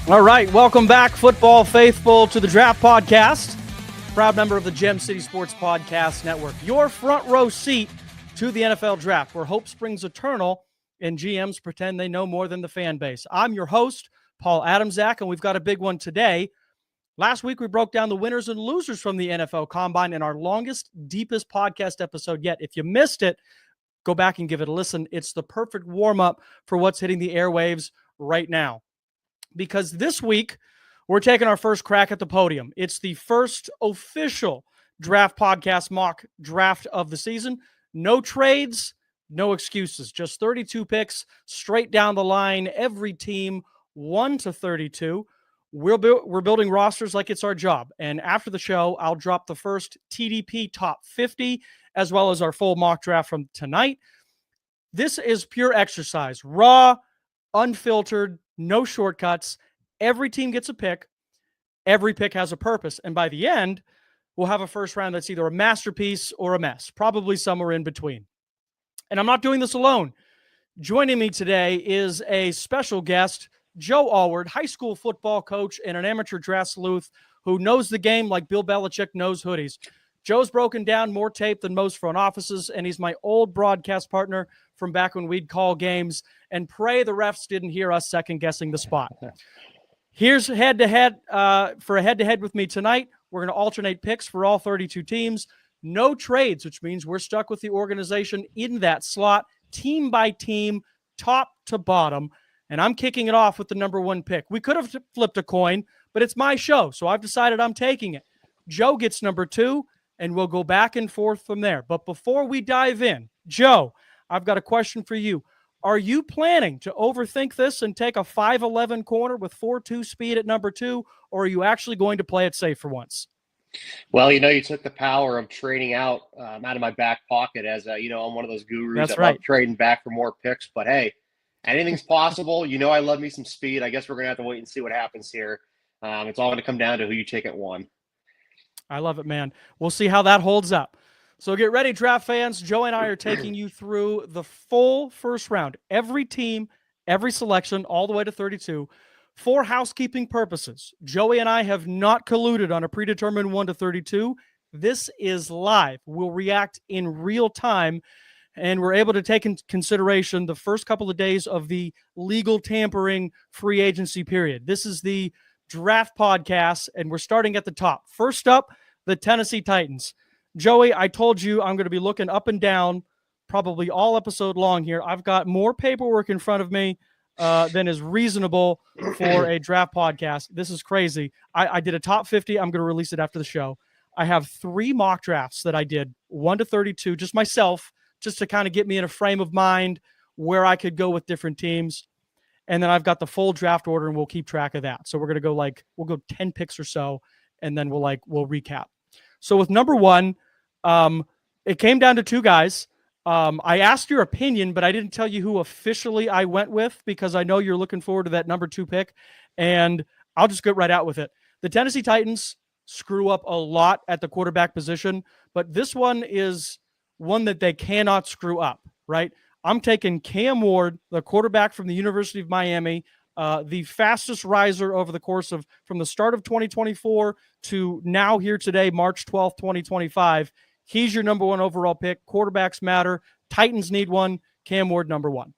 All right, welcome back, football faithful, to the Draft Podcast. Proud member of the Gem City Sports Podcast Network. Your front row seat to the NFL Draft, where hope springs eternal and GMs pretend they know more than the fan base. I'm your host, Paul Adamaszek, and we've got a big one today. Last week, we broke down the winners and losers from the NFL Combine in our longest, deepest podcast episode yet. If you missed it, go back and give it a listen. It's the perfect warm-up for what's hitting the airwaves right now. Because this week, we're taking our first crack at the podium. It's the first official Draft Podcast mock draft of the season. No trades, no excuses. Just 32 picks straight down the line. Every team 1 to 32. We're building rosters like it's our job. And after the show, I'll drop the first TDP top 50, as well as our full mock draft from tonight. This is pure exercise. Raw, unfiltered, no shortcuts. Every team gets a pick. Every pick has a purpose. And by the end, we'll have a first round that's either a masterpiece or a mess, probably somewhere in between. And I'm not doing this alone. Joining me today is a special guest, Joe Alward, high school football coach and an amateur draft sleuth who knows the game like Bill Belichick knows hoodies. Joe's broken down more tape than most front offices, and he's my old broadcast partner from back when we'd call games and pray the refs didn't hear us second-guessing the spot. Here's head-to-head for a head-to-head with me tonight. We're going to alternate picks for all 32 teams. No trades, which means we're stuck with the organization in that slot, team by team, top to bottom. And I'm kicking it off with the number one pick. We could have flipped a coin, but it's my show, so I've decided I'm taking it. Joe gets number 2, and we'll go back and forth from there. But before we dive in, Joe, I've got a question for you. Are you planning to overthink this and take a 5'11" corner with 4.2 speed at number 2, or are you actually going to play it safe for once? Well, you took the power of trading out of my back pocket as, I'm one of those gurus That's that right. love trading back for more picks. But, hey, anything's possible. I love me some speed. I guess we're going to have to wait and see what happens here. It's all going to come down to who you take at 1. I love it, man. We'll see how that holds up. So get ready, draft fans. Joe and I are taking you through the full first round. Every team, every selection, all the way to 32. For housekeeping purposes, Joey and I have not colluded on a predetermined 1 to 32. This is live. We'll react in real time, and we're able to take into consideration the first couple of days of the legal tampering free agency period. This is the Draft Podcast, and we're starting at the top. First up, the Tennessee Titans. Joey, I told you I'm going to be looking up and down probably all episode long here. I've got more paperwork in front of me than is reasonable for a draft podcast. This is crazy. I did a top 50. I'm going to release it after the show. I have 3 mock drafts that I did, 1 to 32, just myself, just to kind of get me in a frame of mind where I could go with different teams. And then I've got the full draft order, and we'll keep track of that. So we're going to go we'll go 10 picks or so, and then we'll recap. So with number 1, it came down to 2 guys. I asked your opinion, but I didn't tell you who officially I went with because I know you're looking forward to that number 2 pick, and I'll just get right out with it. The Tennessee Titans screw up a lot at the quarterback position, but this one is one that they cannot screw up, right? I'm taking Cam Ward, the quarterback from the University of Miami, the fastest riser over the course of from the start of 2024 to now here today, March 12th, 2025. He's your number 1 overall pick. Quarterbacks matter. Titans need one. Cam Ward, number 1.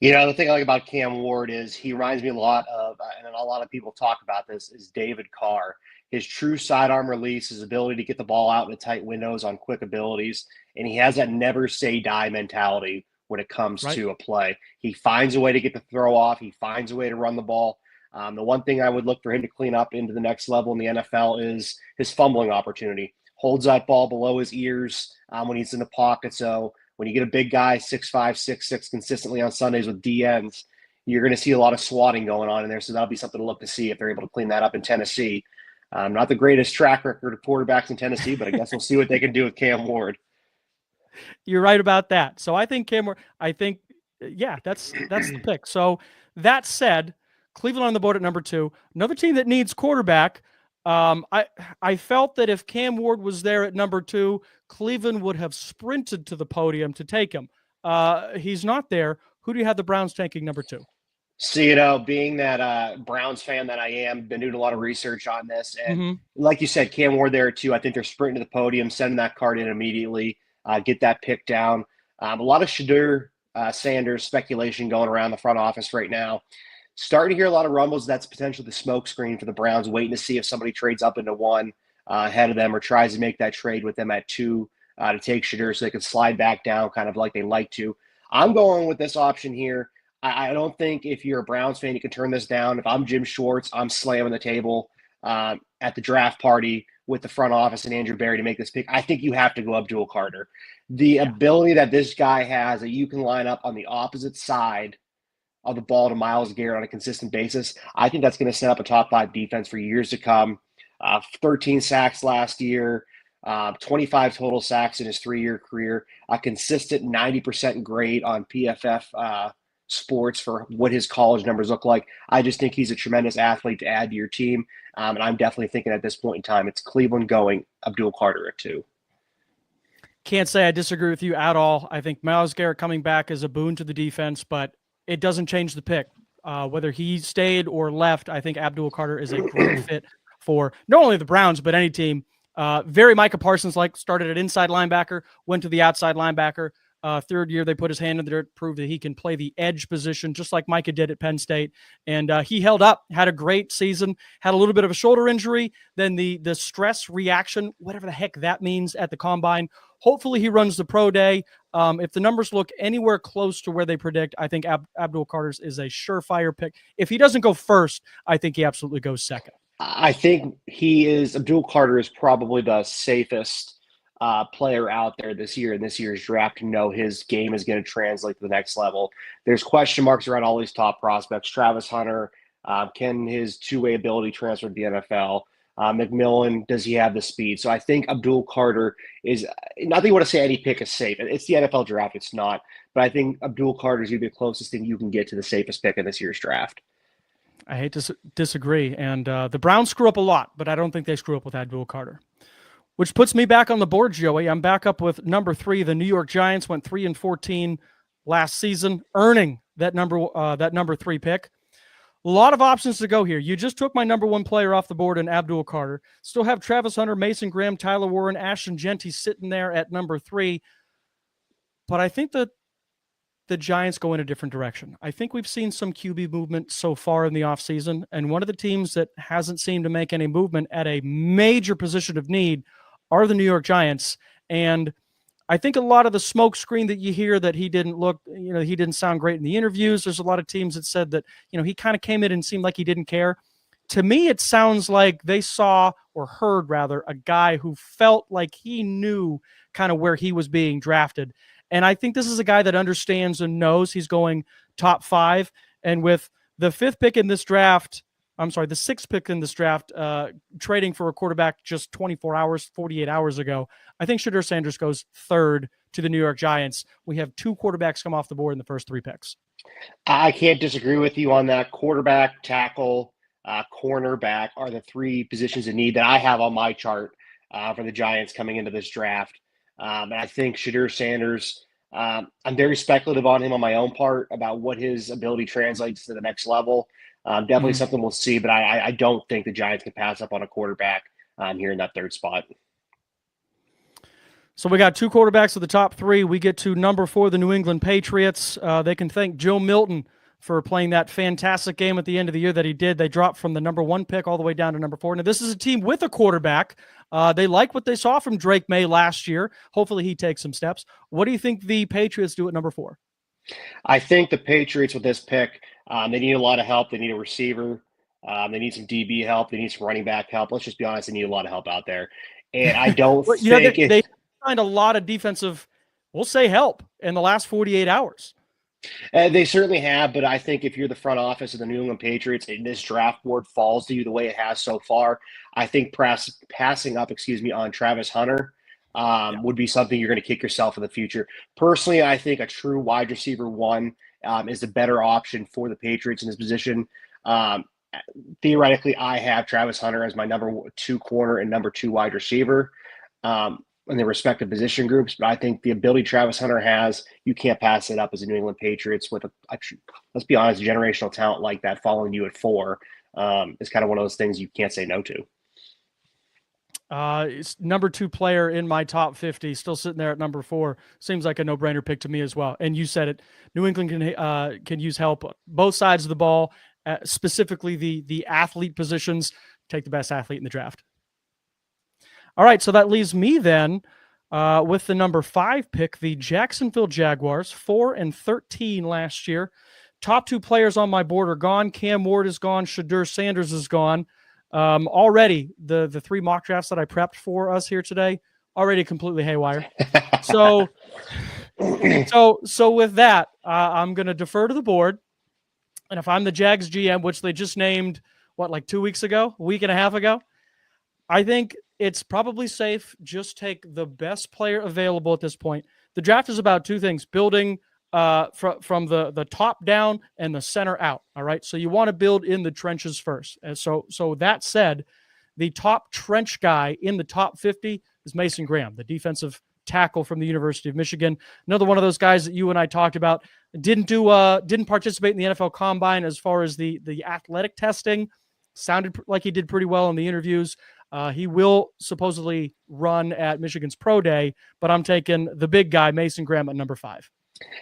The thing I like about Cam Ward is he reminds me a lot of, and a lot of people talk about this, is David Carr. His true sidearm release, his ability to get the ball out in tight windows on quick abilities, and he has that never say die mentality when it comes to a play. He finds a way to get the throw off. He finds a way to run the ball. The one thing I would look for him to clean up into the next level in the NFL is his fumbling opportunity. Holds that ball below his ears when he's in the pocket. So when you get a big guy, 6'5", 6'6", consistently on Sundays with DNs, you're going to see a lot of swatting going on in there. So that'll be something to look to see if they're able to clean that up in Tennessee. Not the greatest track record of quarterbacks in Tennessee, but I guess we'll see what they can do with Cam Ward. You're right about that. So I think Cam Ward, that's the pick. So that said, Cleveland on the board at number 2. Another team that needs quarterback. I felt that if Cam Ward was there at number 2, Cleveland would have sprinted to the podium to take him. He's not there. Who do you have the Browns taking number 2? So, being that Browns fan that I am, been doing a lot of research on this. And like you said, Cam Ward there too. I think they're sprinting to the podium, sending that card in immediately, get that pick down. A lot of Shadur Sanders speculation going around the front office right now. Starting to hear a lot of rumbles that's potentially the smoke screen for the Browns, waiting to see if somebody trades up into one ahead of them or tries to make that trade with them at two to take Shadur so they can slide back down kind of like they like to. I'm going with this option here. I don't think if you're a Browns fan, you can turn this down. If I'm Jim Schwartz, I'm slamming the table at the draft party with the front office and Andrew Berry to make this pick. I think you have to go Abdul Carter. The ability that this guy has that you can line up on the opposite side of the ball to Myles Garrett on a consistent basis, I think that's going to set up a top 5 defense for years to come. 13 sacks last year, 25 total sacks in his 3-year career, a consistent 90% grade on PFF Sports for what his college numbers look like. I just think he's a tremendous athlete to add to your team. And I'm definitely thinking at this point in time, it's Cleveland going Abdul Carter at 2. Can't say I disagree with you at all. I think Myles Garrett coming back is a boon to the defense, but it doesn't change the pick. Whether he stayed or left, I think Abdul Carter is a great fit for not only the Browns, but any team. Very Micah Parsons-like, started at inside linebacker, went to the outside linebacker. 3rd year, they put his hand in there to prove that he can play the edge position, just like Micah did at Penn State. And he held up, had a great season, had a little bit of a shoulder injury, then the stress reaction, whatever the heck that means at the combine. Hopefully he runs the pro day. If the numbers look anywhere close to where they predict, I think Abdul Carter is a surefire pick. If he doesn't go first, I think he absolutely goes second. I think Abdul Carter is probably the safest player out there this year in this year's draft to know his game is going to translate to the next level. There's question marks around all these top prospects. Travis Hunter, can his two-way ability transfer to the NFL? McMillan, does he have the speed? So I think Abdul Carter is not that you want to say any pick is safe. It's the NFL draft. It's not. But I think Abdul Carter is the closest thing you can get to the safest pick in this year's draft. I hate to disagree. And the Browns screw up a lot, but I don't think they screw up with Abdul Carter. Which puts me back on the board, Joey. I'm back up with number 3. The New York Giants went 3-14 last season, earning that number 3 pick. A lot of options to go here. You just took my number 1 player off the board in Abdul Carter. Still have Travis Hunter, Mason Graham, Tyler Warren, Ashton Genty sitting there at number 3. But I think that the Giants go in a different direction. I think we've seen some QB movement so far in the offseason, and one of the teams that hasn't seemed to make any movement at a major position of need are the New York Giants. And I think a lot of the smoke screen that you hear that he didn't sound great in the interviews. There's a lot of teams that said that, he kind of came in and seemed like he didn't care. To me, it sounds like they saw or heard rather a guy who felt like he knew kind of where he was being drafted. And I think this is a guy that understands and knows he's going top 5. And with the 5th pick in this draft, the 6th pick in this draft, trading for a quarterback just 48 hours ago, I think Shadur Sanders goes 3rd to the New York Giants. We have 2 quarterbacks come off the board in the first 3 picks. I can't disagree with you on that. Quarterback, tackle, cornerback are the 3 positions in need that I have on my chart for the Giants coming into this draft. And I think Shadur Sanders, I'm very speculative on him on my own part about what his ability translates to the next level. Definitely something we'll see, but I don't think the Giants can pass up on a quarterback here in that 3rd spot. So we got 2 quarterbacks of the top 3. We get to number 4, the New England Patriots. They can thank Joe Milton for playing that fantastic game at the end of the year that he did. They dropped from the number 1 pick all the way down to number 4. Now, this is a team with a quarterback. They like what they saw from Drake May last year. Hopefully he takes some steps. What do you think the Patriots do at number 4? I think the Patriots with this pick, they need a lot of help. They need a receiver. They need some DB help. They need some running back help. Let's just be honest. They need a lot of help out there. And I don't think they find a lot of defensive, we'll say, help in the last 48 hours. They certainly have, but I think if you're the front office of the New England Patriots and this draft board falls to you the way it has so far, I think passing up, on Travis Hunter would be something you're going to kick yourself in the future. Personally, I think a true wide receiver 1 is the better option for the Patriots in this position. Theoretically, I have Travis Hunter as my number 2 corner and number 2 wide receiver. in their respective position groups. But I think the ability Travis Hunter has, you can't pass it up as a New England Patriots with let's be honest, generational talent like that following you at 4 is kind of one of those things you can't say no to. It's number 2 player in my top 50, still sitting there at number 4. Seems like a no-brainer pick to me as well. And you said it, New England can use help both sides of the ball, specifically the athlete positions. Take the best athlete in the draft. All right, so that leaves me then with the number 5 pick, the Jacksonville Jaguars, 4-13 last year. Top 2 players on my board are gone. Cam Ward is gone. Shadur Sanders is gone. Already the 3 mock drafts that I prepped for us here today already completely haywire. So with that, I'm going to defer to the board. And if I'm the Jags GM, which they just named, like 2 weeks ago, a week and a half ago, I think it's probably safe. Just take the best player available at this point. The draft is about 2 things: building from the top down and the center out. All right. So you want to build in the trenches first. And so that said, the top trench guy in the top 50 is Mason Graham, the defensive tackle from the University of Michigan. Another one of those guys that you and I talked about. Didn't participate in the NFL Combine as far as the athletic testing. Sounded like he did pretty well in the interviews. He will supposedly run at Michigan's Pro Day, but I'm taking the big guy, Mason Graham, at number 5.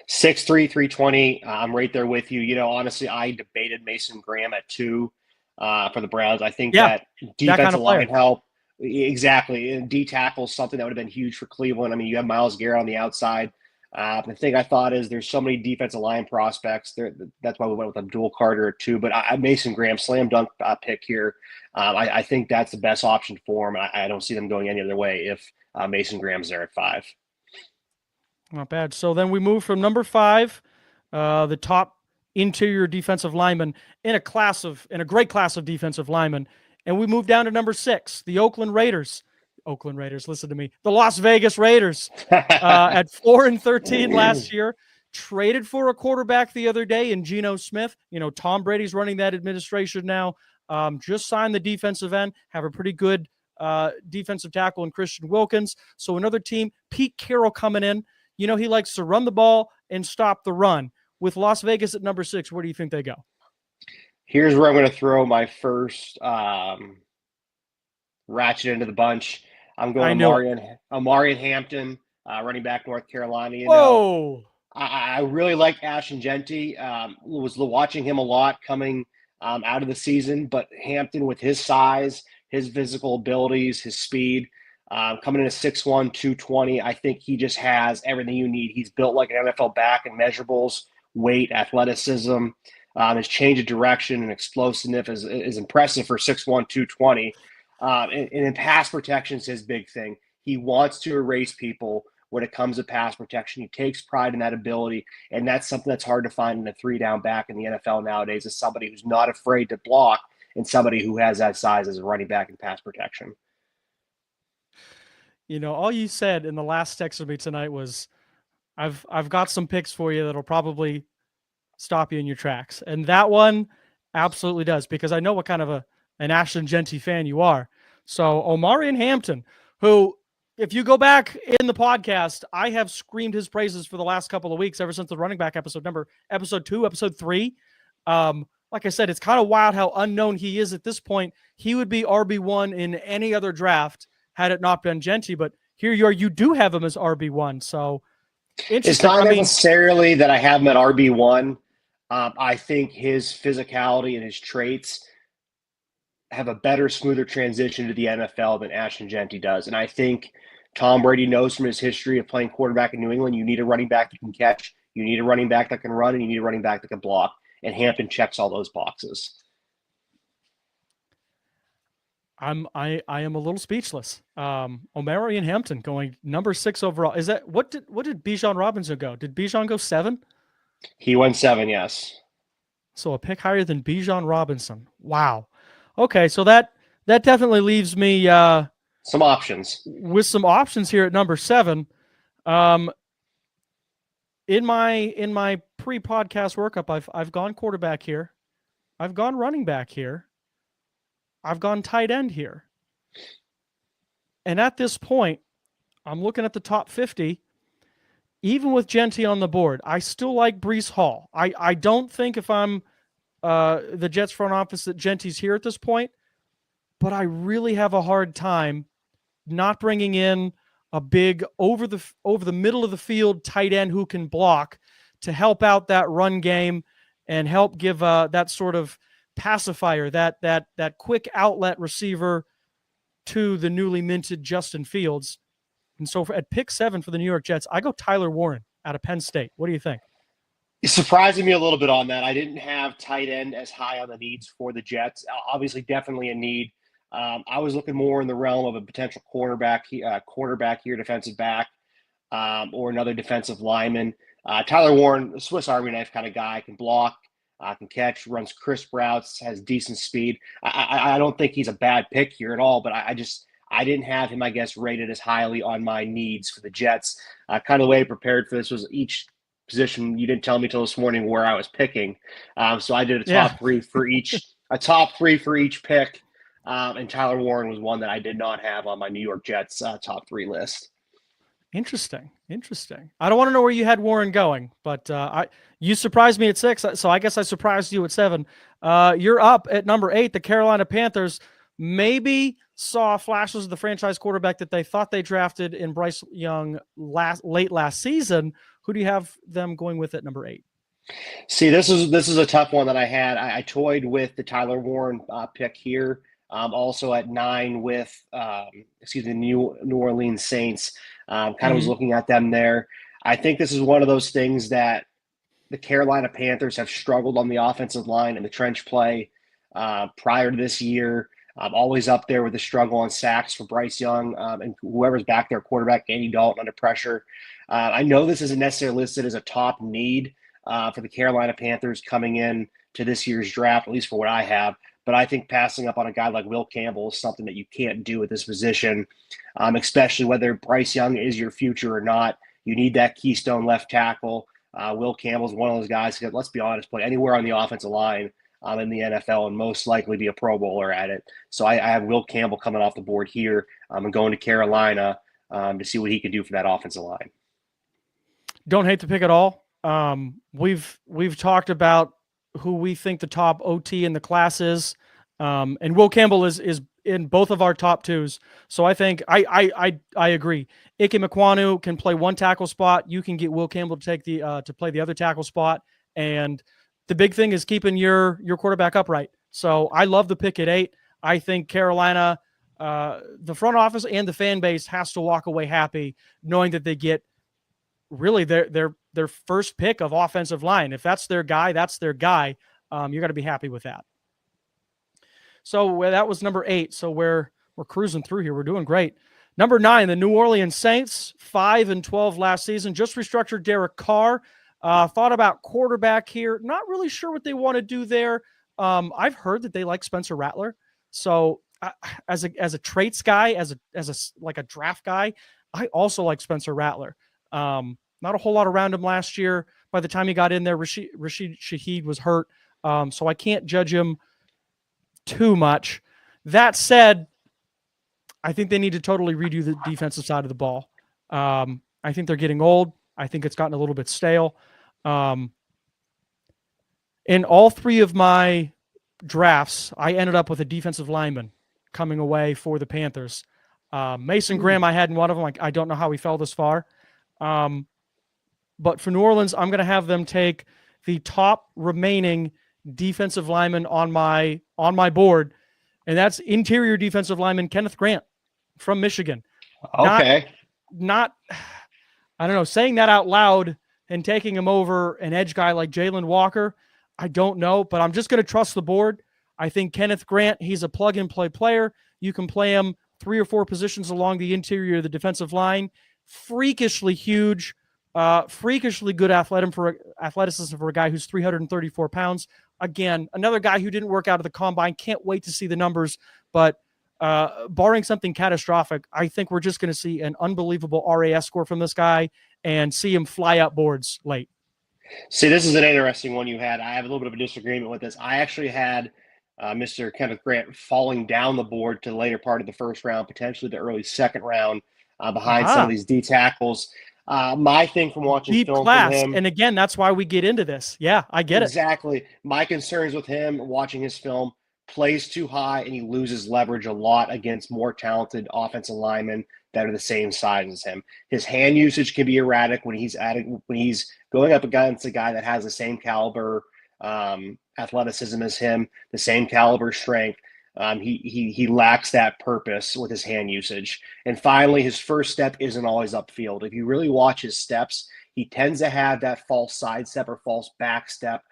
6'3", 320. I'm right there with you. You know, honestly, I debated Mason Graham at 2 for the Browns. I think that defensive line help. Exactly. And D tackle is something that would have been huge for Cleveland. I mean, you have Myles Garrett on the outside. The thing I thought is there's so many defensive line prospects. That's why we went with Abdul Carter at 2. But Mason Graham, slam dunk pick here. I think that's the best option for him. I don't see them going any other way if Mason Graham's there at 5. Not bad. So then we move from number 5, the top interior defensive lineman in a great class of defensive linemen, and we move down to number 6, the Oakland Raiders. Listen to me. The Las Vegas Raiders at 4-13 last year. Traded for a quarterback the other day in Geno Smith. You know, Tom Brady's running that administration now. Just signed the defensive end. Have a pretty good defensive tackle in Christian Wilkins. So another team, Pete Carroll coming in. You know, he likes to run the ball and stop the run. With Las Vegas at number 6, where do you think they go? Here's where I'm going to throw my first ratchet into the bunch. I'm going Omarion Hampton, running back, North Carolina. You know, I really like Ashton Jeanty. Was watching him a lot coming out of the season, but Hampton, with his size, his physical abilities, his speed, coming in at 6'1", 220, I think he just has everything you need. He's built like an NFL back in measurables, weight, athleticism. His change of direction and explosiveness is impressive for 6'1", 220. And in pass protection is his big thing. He wants to erase people when it comes to pass protection. He takes pride in that ability, and that's something that's hard to find in a 3-down back in the NFL nowadays, is somebody who's not afraid to block and somebody who has that size as a running back in pass protection. You know, all you said in the last text of me tonight was, I've got some picks for you that'll probably stop you in your tracks. And that one absolutely does, because I know what kind of an Ashton Jeanty fan you are. So Omarion Hampton, who, if you go back in the podcast, I have screamed his praises for the last couple of weeks, ever since the running back episode 2, episode 3. Like I said, it's kind of wild how unknown he is at this point. He would be RB1 in any other draft had it not been Jeanty, but here you do have him as RB1. So it's not necessarily that I have him at RB1. I think his physicality and his traits have a better, smoother transition to the NFL than Ashton Jeanty does. And I think Tom Brady knows from his history of playing quarterback in New England, you need a running back that can catch, you need a running back that can run, and you need a running back that can block. And Hampton checks all those boxes. I am a little speechless. Omarion Hampton going number 6 overall. Is that what did Bijan Robinson go? Did Bijan go 7? He went 7, yes. So a pick higher than Bijan Robinson. Wow. Okay, so that definitely leaves me some options. With some options here at number 7. In my pre-podcast workup, I've gone quarterback here. I've gone running back here. I've gone tight end here. And at this point, I'm looking at the top 50. Even with Genty on the board, I still like Breece Hall. I don't think if I'm the Jets front office that Genty's here at this point, but I really have a hard time not bringing in a big over the middle of the field tight end who can block to help out that run game and help give that sort of pacifier, that quick outlet receiver to the newly minted Justin Fields. And so at pick 7 for the New York Jets, I go Tyler Warren out of Penn State. What do you think? It's surprising me a little bit on that. I didn't have tight end as high on the needs for the Jets. Obviously, definitely a need. I was looking more in the realm of a potential cornerback here, defensive back, or another defensive lineman. Tyler Warren, a Swiss Army knife kind of guy, can block, can catch, runs crisp routes, has decent speed. I don't think he's a bad pick here at all, but I didn't have him, I guess, rated as highly on my needs for the Jets. Kind of the way I prepared for this was each position. You didn't tell me till this morning where I was picking, so I did a top three for each pick. And Tyler Warren was one that I did not have on my New York Jets top 3 list. Interesting. I don't want to know where you had Warren going, but you surprised me at 6, so I guess I surprised you at 7. You're up at number 8. The Carolina Panthers maybe saw flashes of the franchise quarterback that they thought they drafted in Bryce Young late last season. Who do you have them going with at number 8? See, this is a tough one that I had. I toyed with the Tyler Warren pick here. Also at 9 with the New Orleans Saints. Kind of was looking at them there. I think this is one of those things that the Carolina Panthers have struggled on the offensive line and the trench play prior to this year. Always up there with the struggle on sacks for Bryce Young and whoever's back there, quarterback Andy Dalton under pressure. I know this isn't necessarily listed as a top need for the Carolina Panthers coming in to this year's draft, at least for what I have. But I think passing up on a guy like Will Campbell is something that you can't do at this position, especially whether Bryce Young is your future or not. You need that keystone left tackle. Will Campbell's one of those guys who, let's be honest, play anywhere on the offensive line in the NFL and most likely be a Pro Bowler at it. So I have Will Campbell coming off the board here and going to Carolina to see what he can do for that offensive line. Don't hate the pick at all. We've talked about who we think the top OT in the class is, and Will Campbell is in both of our top 2s. So I think I agree. Ike Mekwonu can play one tackle spot. You can get Will Campbell to take to play the other tackle spot, and the big thing is keeping your quarterback upright. So I love the pick at 8. I think Carolina, the front office and the fan base has to walk away happy knowing that they get really their first pick of offensive line. If that's their guy, that's their guy. You're going to be happy with that. So that was number 8. So we're cruising through here. We're doing great. Number 9, the New Orleans Saints, 5-12 last season, just restructured Derek Carr. Thought about quarterback here. Not really sure what they want to do there. I've heard that they like Spencer Rattler. So as a traits guy, as a draft guy, I also like Spencer Rattler. Not a whole lot around him last year. By the time he got in there, Rashid Shaheed was hurt. So I can't judge him too much. That said, I think they need to totally redo the defensive side of the ball. I think they're getting old. I think it's gotten a little bit stale. In all 3 of my drafts, I ended up with a defensive lineman coming away for the Panthers. Mason Graham, I had in one of them. I don't know how he fell this far. But for New Orleans, I'm going to have them take the top remaining defensive lineman on my board, and that's interior defensive lineman Kenneth Grant from Michigan. Okay. Not I don't know, saying that out loud and taking him over an edge guy like Jalen Walker, I don't know, but I'm just going to trust the board. I think Kenneth Grant, he's a plug-and-play player. You can play him 3 or 4 positions along the interior of the defensive line. Freakishly huge, freakishly good athleticism for a guy who's 334 pounds. Again, another guy who didn't work out of the combine. Can't wait to see the numbers, but barring something catastrophic, I think we're just going to see an unbelievable RAS score from this guy and see him fly up boards late. See, this is an interesting one you had. I have a little bit of a disagreement with this. I actually had Mr. Kenneth Grant falling down the board to the later part of the first round, potentially the early second round. behind some of these D tackles. My thing from watching Deep film class. from him, And again, that's why we get into this. Yeah, I get it. exactly. My concerns with him watching his film, plays too high and he loses leverage a lot against more talented offensive linemen that are the same size as him. His hand usage can be erratic when he's going up against a guy that has the same caliber athleticism as him, the same caliber strength. He lacks that purpose with his hand usage. And finally, his first step isn't always upfield. If you really watch his steps, he tends to have that false side step or false back step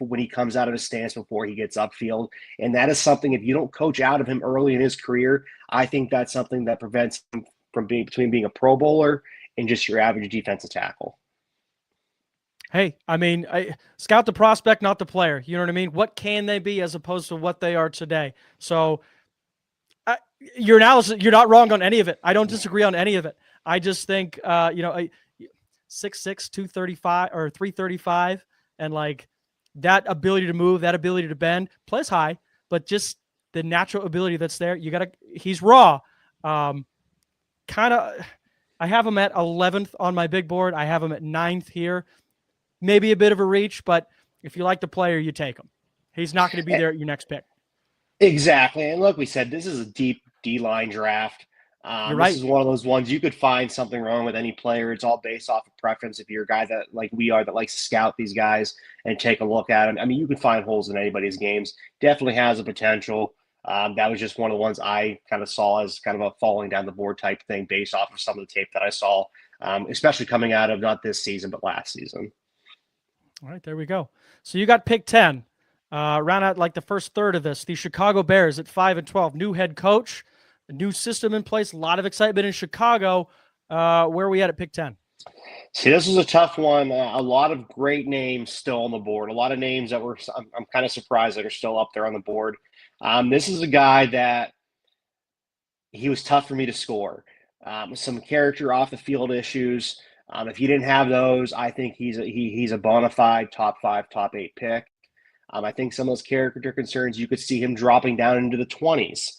when he comes out of his stance before he gets upfield. And that is something, if you don't coach out of him early in his career, I think that's something that prevents him from being a Pro Bowler and just your average defensive tackle. Hey, I mean, scout the prospect, not the player. You know what I mean? What can they be as opposed to what they are today? So your analysis, you're not wrong on any of it. I don't disagree on any of it. I just think, 6'6", 235 or 335, and like that ability to move, that ability to bend, plays high, but just the natural ability that's there. He's raw. I have him at 11th on my big board. I have him at 9th here. Maybe a bit of a reach, but if you like the player, you take him. He's not going to be there at your next pick. Exactly. And like we said, this is a deep D-line draft. You're right. This is one of those ones you could find something wrong with any player. It's all based off of preference. If you're a guy that, like we are, that likes to scout these guys and take a look at them, I mean, you can find holes in anybody's games. Definitely has a potential. That was just one of the ones I kind of saw as kind of a falling down the board type thing based off of some of the tape that I saw, especially coming out of not this season, but last season. All right, there we go. So you got pick 10. Round out like the first third of this. The Chicago Bears at 5-12. New head coach, a new system in place. A lot of excitement in Chicago. Where are we at pick 10? See, this is a tough one. A lot of great names still on the board. A lot of names that I'm kind of surprised that are still up there on the board. This is a guy that he was tough for me to score. Some character off the field issues. If he didn't have those, I think he's a bona fide top 5, top 8 pick. I think some of those character concerns, you could see him dropping down into the 20s.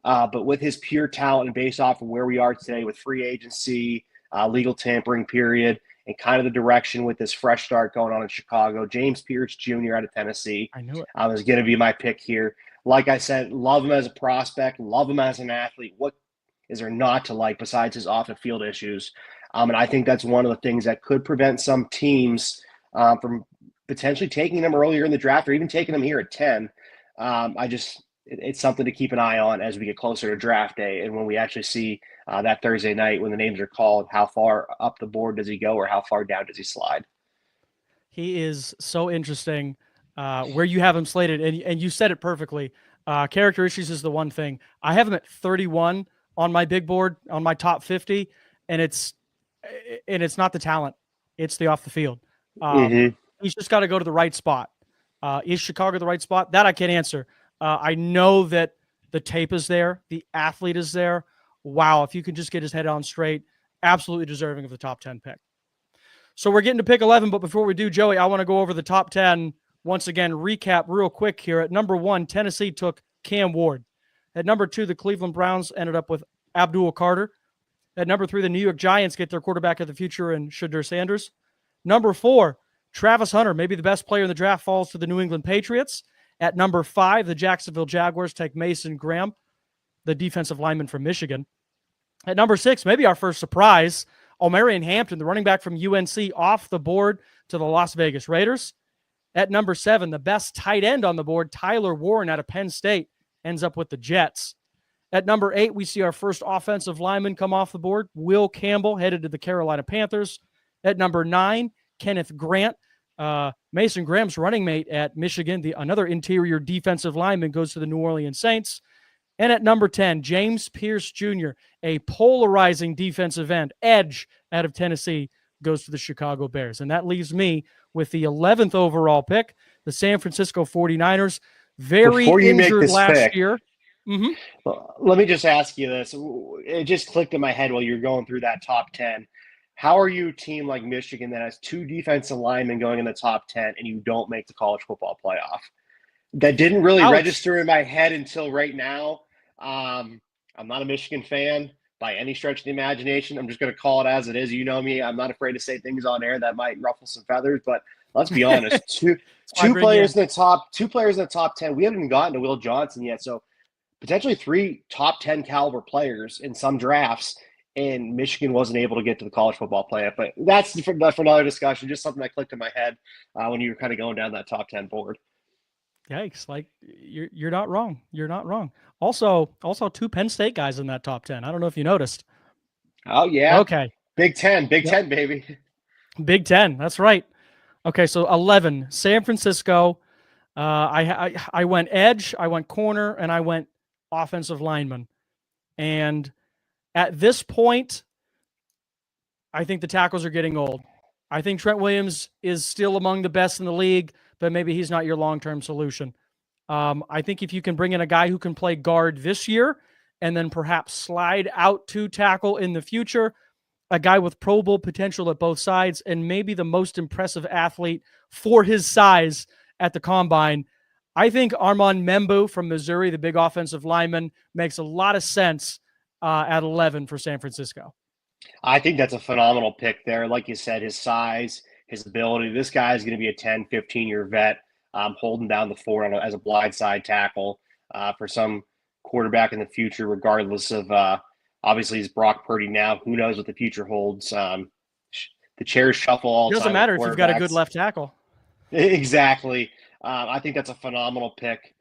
But with his pure talent and based off of where we are today with free agency, legal tampering period, and kind of the direction with this fresh start going on in Chicago, James Pierce Jr. out of Tennessee, I knew it. Was going to be my pick here. Like I said, love him as a prospect, love him as an athlete. What is there not to like besides his off-the-field issues? And I think that's one of the things that could prevent some teams from potentially taking them earlier in the draft or even taking them here at 10. It's something to keep an eye on as we get closer to draft day and when we actually see that Thursday night when the names are called, how far up the board does he go or how far down does he slide? He is so interesting where you have him slated, and you said it perfectly. Character issues is the one thing. I have him at 31 on my big board, on my top 50, and it's not the talent. It's the off the field. He's just got to go to the right spot. Is Chicago the right spot? That I can't answer. I know that the tape is there. The athlete is there. Wow, if you can just get his head on straight, absolutely deserving of the top 10 pick. So we're getting to pick 11, but before we do, Joey, I want to go over the top 10. Once again, recap real quick here. At number 1, Tennessee took Cam Ward. At number 2, the Cleveland Browns ended up with Abdul Carter. At number 3, the New York Giants get their quarterback of the future in Shedeur Sanders. Number 4, Travis Hunter, maybe the best player in the draft, falls to the New England Patriots. At number 5, the Jacksonville Jaguars take Mason Graham, the defensive lineman from Michigan. At number 6, maybe our first surprise, Omarion Hampton, the running back from UNC, off the board to the Las Vegas Raiders. At number 7, the best tight end on the board, Tyler Warren out of Penn State, ends up with the Jets. At number 8, we see our first offensive lineman come off the board, Will Campbell, headed to the Carolina Panthers. At number 9, Kenneth Grant, Mason Graham's running mate at Michigan, another interior defensive lineman, goes to the New Orleans Saints. And at number 10, James Pierce Jr., a polarizing defensive end, edge out of Tennessee, goes to the Chicago Bears. And that leaves me with the 11th overall pick, the San Francisco 49ers. Very injured last year. Well, let me just ask you this. It just clicked in my head while you were going through that top 10. How are you a team like Michigan that has 2 defensive linemen going in the top 10 and you don't make the college football playoff? That didn't really register in my head until right now. I'm not a Michigan fan, by any stretch of the imagination. I'm just going to call it as it is. You know me. I'm not afraid to say things on air that might ruffle some feathers, but let's be honest. Two players in the top 10. We haven't even gotten to Will Johnson yet. So potentially 3 top 10 caliber players in some drafts, and Michigan wasn't able to get to the college football playoff. But that's for another discussion. Just something that clicked in my head when you were kind of going down that top 10 board. Yikes! Like you're not wrong. You're not wrong. Also 2 Penn State guys in that top 10. I don't know if you noticed. Oh yeah. Okay. Big 10, baby. Big 10. That's right. Okay, so 11, San Francisco. I went edge, I went corner, and I went offensive lineman. And at this point, I think the tackles are getting old. I think Trent Williams is still among the best in the league, but maybe he's not your long-term solution. I think if you can bring in a guy who can play guard this year and then perhaps slide out to tackle in the future, a guy with Pro Bowl potential at both sides and maybe the most impressive athlete for his size at the combine, I think Armand Membu from Missouri, the big offensive lineman, makes a lot of sense at 11 for San Francisco. I think that's a phenomenal pick there. Like you said, his size, his ability. This guy is going to be a 10, 15-year vet holding down the fort as a blindside tackle for some quarterback in the future, regardless of obviously he's Brock Purdy now. Who knows what the future holds? The chairs shuffle all the time. It doesn't matter if you've got a good left tackle. Exactly. I think that's a phenomenal pick.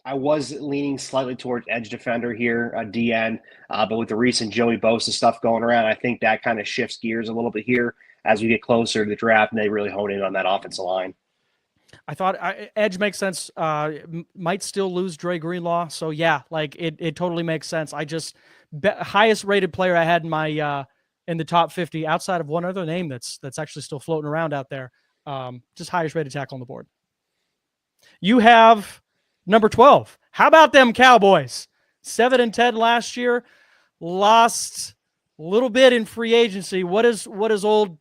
I was leaning slightly towards edge defender here, DN, but with the recent Joey Bosa stuff going around, I think that kind of shifts gears a little bit here as we get closer to the draft and they really hone in on that offensive line. I thought edge makes sense. Might still lose Dre Greenlaw, so yeah, like it totally makes sense. I just highest rated player I had in my in the top 50, outside of one other name that's actually still floating around out there. Just highest rated tackle on the board. You have number 12. How about them Cowboys? 7-10 last year, lost a little bit in free agency. What does old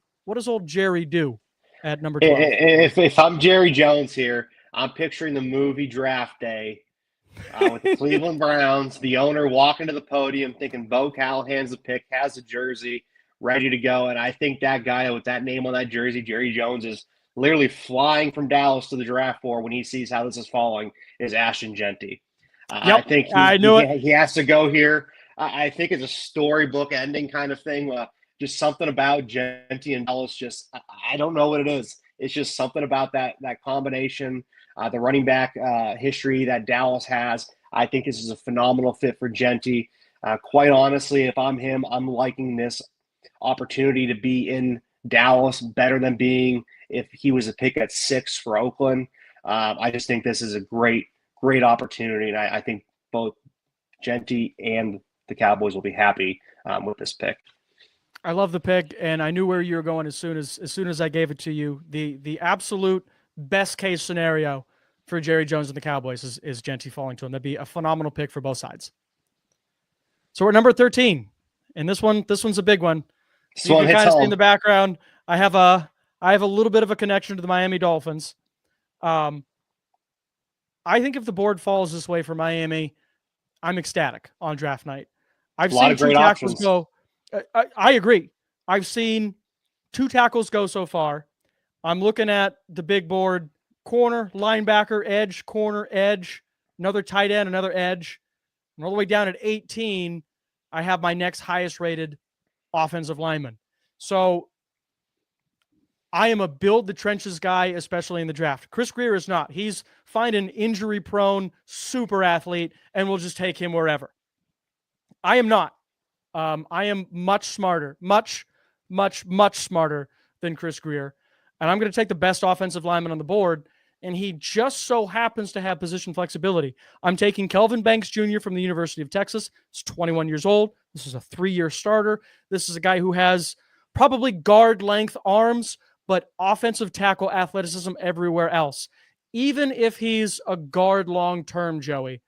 Jerry do at number 12? If I'm Jerry Jones here, I'm picturing the movie Draft Day with the Cleveland Browns, the owner walking to the podium thinking Bo Callahan's the pick, has a jersey ready to go. And I think that guy with that name on that jersey, Jerry Jones, is literally flying from Dallas to the draft floor when he sees how this is falling, is Ashton Jeanty. Yep, I think he has to go here. I think it's a storybook ending kind of thing. Just something about Jeanty and Dallas. Just I don't know what it is. It's just something about that combination, the running back history that Dallas has. I think this is a phenomenal fit for Jeanty. Quite honestly, if I'm him, I'm liking this opportunity to be in Dallas better than being if he was a pick at 6 for Oakland. I just think this is a great opportunity, and I think both Jeanty and the Cowboys will be happy with this pick. I love the pick, and I knew where you were going as soon as I gave it to you. The absolute best case scenario for Jerry Jones and the Cowboys is Jeanty falling to him. That'd be a phenomenal pick for both sides. So we're at number 13, and this one's a big one. So you can kind of see in the background, I have a little bit of a connection to the Miami Dolphins. I think if the board falls this way for Miami, I'm ecstatic on draft night. I've seen 2 tackles go. I agree. I've seen 2 tackles go so far. I'm looking at the big board: corner, linebacker, edge, corner, edge, another tight end, another edge. And all the way down at 18, I have my next highest rated offensive lineman. So I am a build the trenches guy, especially in the draft. Chris Grier is not. He's find an injury prone super athlete and we'll just take him wherever. I am not. I am much smarter, much smarter than Chris Grier. And I'm going to take the best offensive lineman on the board. And he just so happens to have position flexibility. I'm taking Kelvin Banks Jr. from the University of Texas. He's 21 years old. This is a 3-year starter. This is a guy who has probably guard length arms, but offensive tackle athleticism everywhere else. Even if he's a guard long-term, Joey,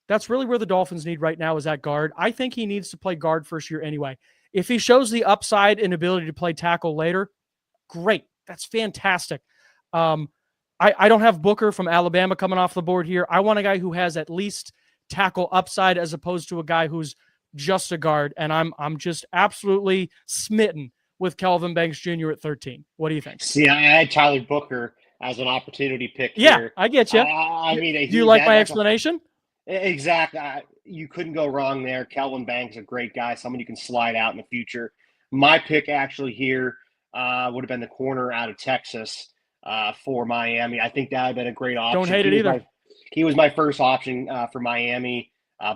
that's really where the Dolphins need right now, is at guard. I think he needs to play guard first year anyway. If he shows the upside and ability to play tackle later, great. That's fantastic. I don't have Booker from Alabama coming off the board here. I want a guy who has at least tackle upside as opposed to a guy who's just a guard, and I'm just absolutely smitten with Kelvin Banks Jr. at 13. What do you think? See, I had Tyler Booker as an opportunity pick Yeah, here. I get you. I mean, do you like my explanation? Exactly. You couldn't go wrong there. Kelvin Banks, a great guy, someone you can slide out in the future. My pick actually here would have been the corner out of Texas for Miami. I think that would have been a great option. Don't hate it either. He was my first option for Miami.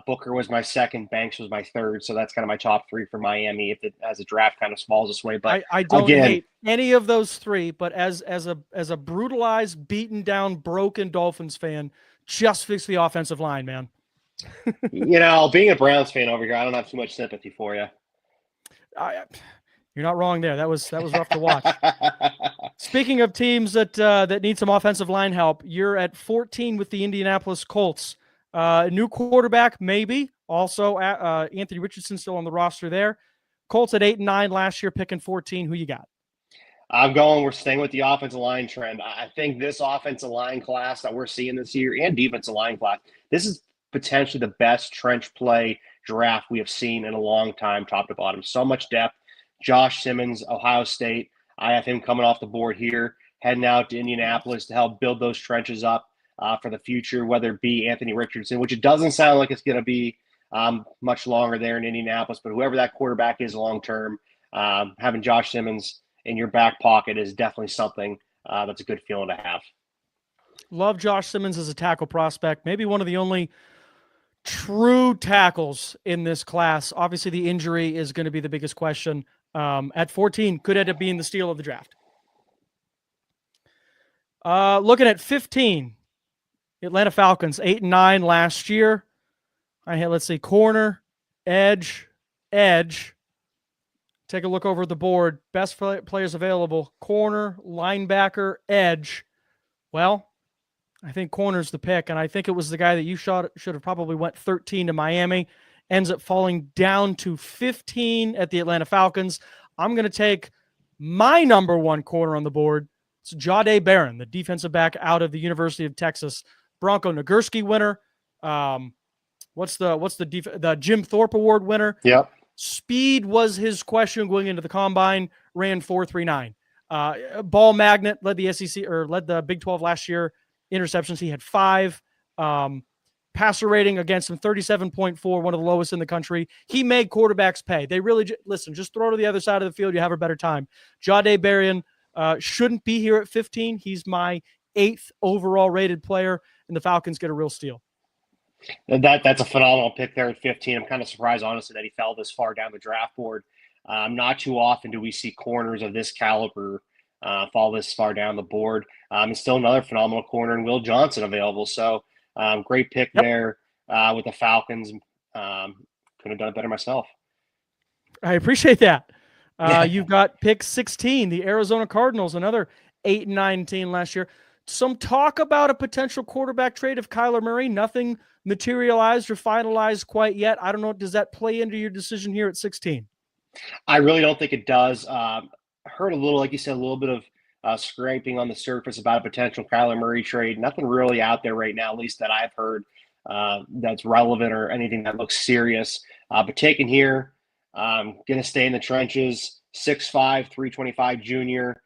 Booker was my second. Banks was my third. So that's kind of my top three for Miami as the draft kind of falls this way. But I don't hate any of those three. But as a brutalized, beaten down, broken Dolphins fan, just fix the offensive line, man. Being a Browns fan over here, I don't have too much sympathy for you. You're not wrong there. That was rough to watch. Speaking of teams that need some offensive line help, you're at 14 with the Indianapolis Colts. New quarterback, maybe. Also, Anthony Richardson still on the roster there. Colts at 8 and 9 last year, picking 14. Who you got? We're staying with the offensive line trend. I think this offensive line class that we're seeing this year and defensive line class, this is potentially the best trench play draft we have seen in a long time, top to bottom. So much depth. Josh Simmons, Ohio State. I have him coming off the board here, heading out to Indianapolis to help build those trenches up for the future, whether it be Anthony Richardson, which it doesn't sound like it's going to be much longer there in Indianapolis, but whoever that quarterback is long-term, having Josh Simmons in your back pocket is definitely something that's a good feeling to have. Love Josh Simmons as a tackle prospect. Maybe one of the only true tackles in this class. Obviously, the injury is going to be the biggest question. At 14, could end up being the steal of the draft. Looking at 15, Atlanta Falcons, 8 and 9 last year. Let's see, corner, edge. Take a look over at the board. Best players available: corner, linebacker, edge. Well, I think corner's the pick, and I think it was the guy that you should have probably went 13 to Miami. Ends up falling down to 15 at the Atlanta Falcons. I'm going to take my number one corner on the board. It's Jahdae Barron, the defensive back out of the University of Texas. Bronco Nagurski winner. What's the Jim Thorpe Award winner? Yep. Speed was his question going into the combine. Ran 4.39. Ball magnet, led the SEC or led the Big 12 last year. Interceptions, he had 5. Passer rating against him, 37.4, one of the lowest in the country. He made quarterbacks pay. They really, listen, just throw to the other side of the field. You have a better time. Jahdae Barron shouldn't be here at 15. He's my 8th overall rated player, and the Falcons get a real steal. That's a phenomenal pick there at 15. I'm kind of surprised, honestly, that he fell this far down the draft board. Not too often do we see corners of this caliber fall this far down the board. And still another phenomenal corner in Will Johnson available. So great pick there with the Falcons. Could have done it better myself. I appreciate that. You've got pick 16, the Arizona Cardinals, another 8 and 9 team last year. Some talk about a potential quarterback trade of Kyler Murray. Nothing materialized or finalized quite yet. I don't know. Does that play into your decision here at 16? I really don't think it does. Heard a little, like you said, a little bit of scraping on the surface about a potential Kyler Murray trade. Nothing really out there right now, at least that I've heard, that's relevant or anything that looks serious. But taken here, going to stay in the trenches, 6'5", 325 junior.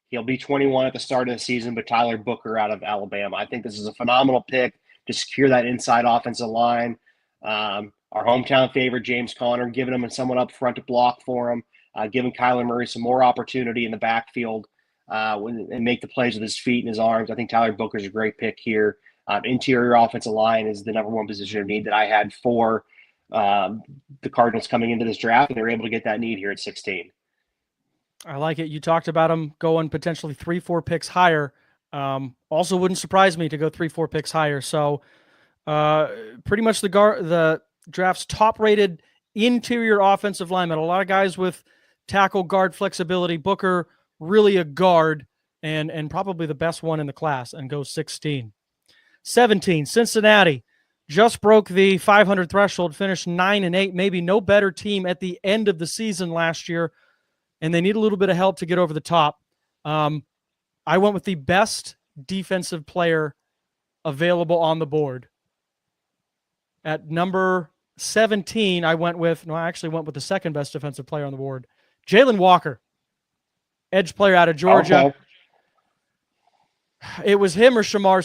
He'll be 21 at the start of the season, but Tyler Booker out of Alabama. I think this is a phenomenal pick to secure that inside offensive line. Our hometown favorite, James Conner, giving him someone up front to block for him, giving Kyler Murray some more opportunity in the backfield and make the plays with his feet and his arms. I think Tyler Booker's a great pick here. Interior offensive line is the number one position of need that I had for the Cardinals coming into this draft, and they were able to get that need here at 16. I like it. You talked about them going potentially 3-4 picks higher. Also wouldn't surprise me to go 3-4 picks higher. So pretty much the draft's top-rated interior offensive lineman. A lot of guys with tackle guard flexibility. Booker, really a guard and probably the best one in the class, and goes 16. 17, Cincinnati. Just broke the 500 threshold, finished 9 and 8, maybe no better team at the end of the season last year, and they need a little bit of help to get over the top. I went with the best defensive player available on the board. At number 17, I actually went with the second best defensive player on the board, Jalen Walker, edge player out of Georgia. Okay. It was him or Shamar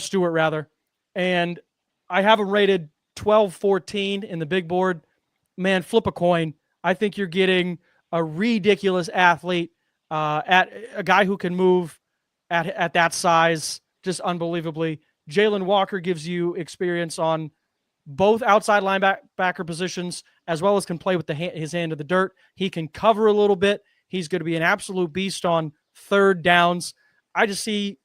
Stewart rather. And I have him rated 12-14 in the big board. Man, flip a coin. I think you're getting a ridiculous athlete, at a guy who can move at that size, just unbelievably. Jalen Walker gives you experience on both outside linebacker positions, as well as can play with his hand in the dirt. He can cover a little bit. He's going to be an absolute beast on third downs. I just see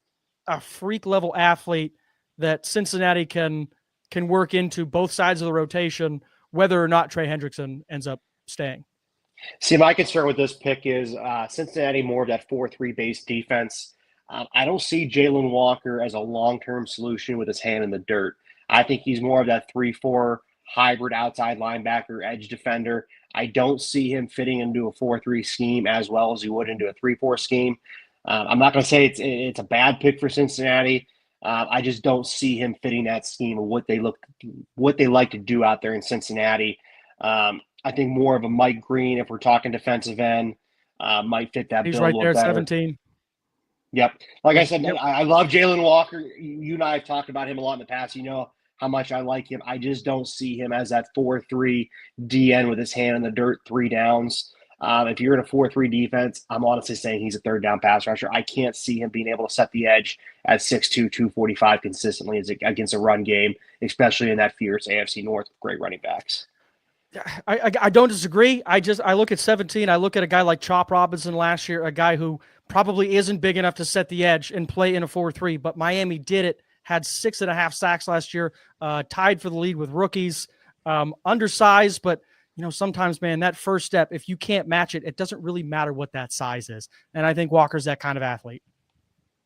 a freak level athlete that Cincinnati can work into both sides of the rotation, whether or not Trey Hendrickson ends up staying. See, my concern with this pick is Cincinnati more of that 4-3 base defense. I don't see Jalen Walker as a long-term solution with his hand in the dirt. I think he's more of that 3-4 hybrid outside linebacker, edge defender. I don't see him fitting into a 4-3 scheme as well as he would into a 3-4 scheme. I'm not going to say it's a bad pick for Cincinnati. I just don't see him fitting that scheme of what they like to do out there in Cincinnati. I think more of a Mike Green, if we're talking defensive end, might fit that bill. He's right there at better. 17. Yep. Like I said, I love Jalen Walker. You and I have talked about him a lot in the past. You know how much I like him. I just don't see him as that 4-3 DN with his hand in the dirt, 3 downs. If you're in a 4-3 defense, I'm honestly saying he's a third down pass rusher. I can't see him being able to set the edge at 6'2", 245 consistently against a run game, especially in that fierce AFC North with great running backs. I don't disagree. I look at 17. I look at a guy like Chop Robinson last year, a guy who probably isn't big enough to set the edge and play in a 4-3, but Miami did it, had 6.5 sacks last year, tied for the lead with rookies, undersized, but sometimes, man, that first step, if you can't match it, it doesn't really matter what that size is. And I think Walker's that kind of athlete.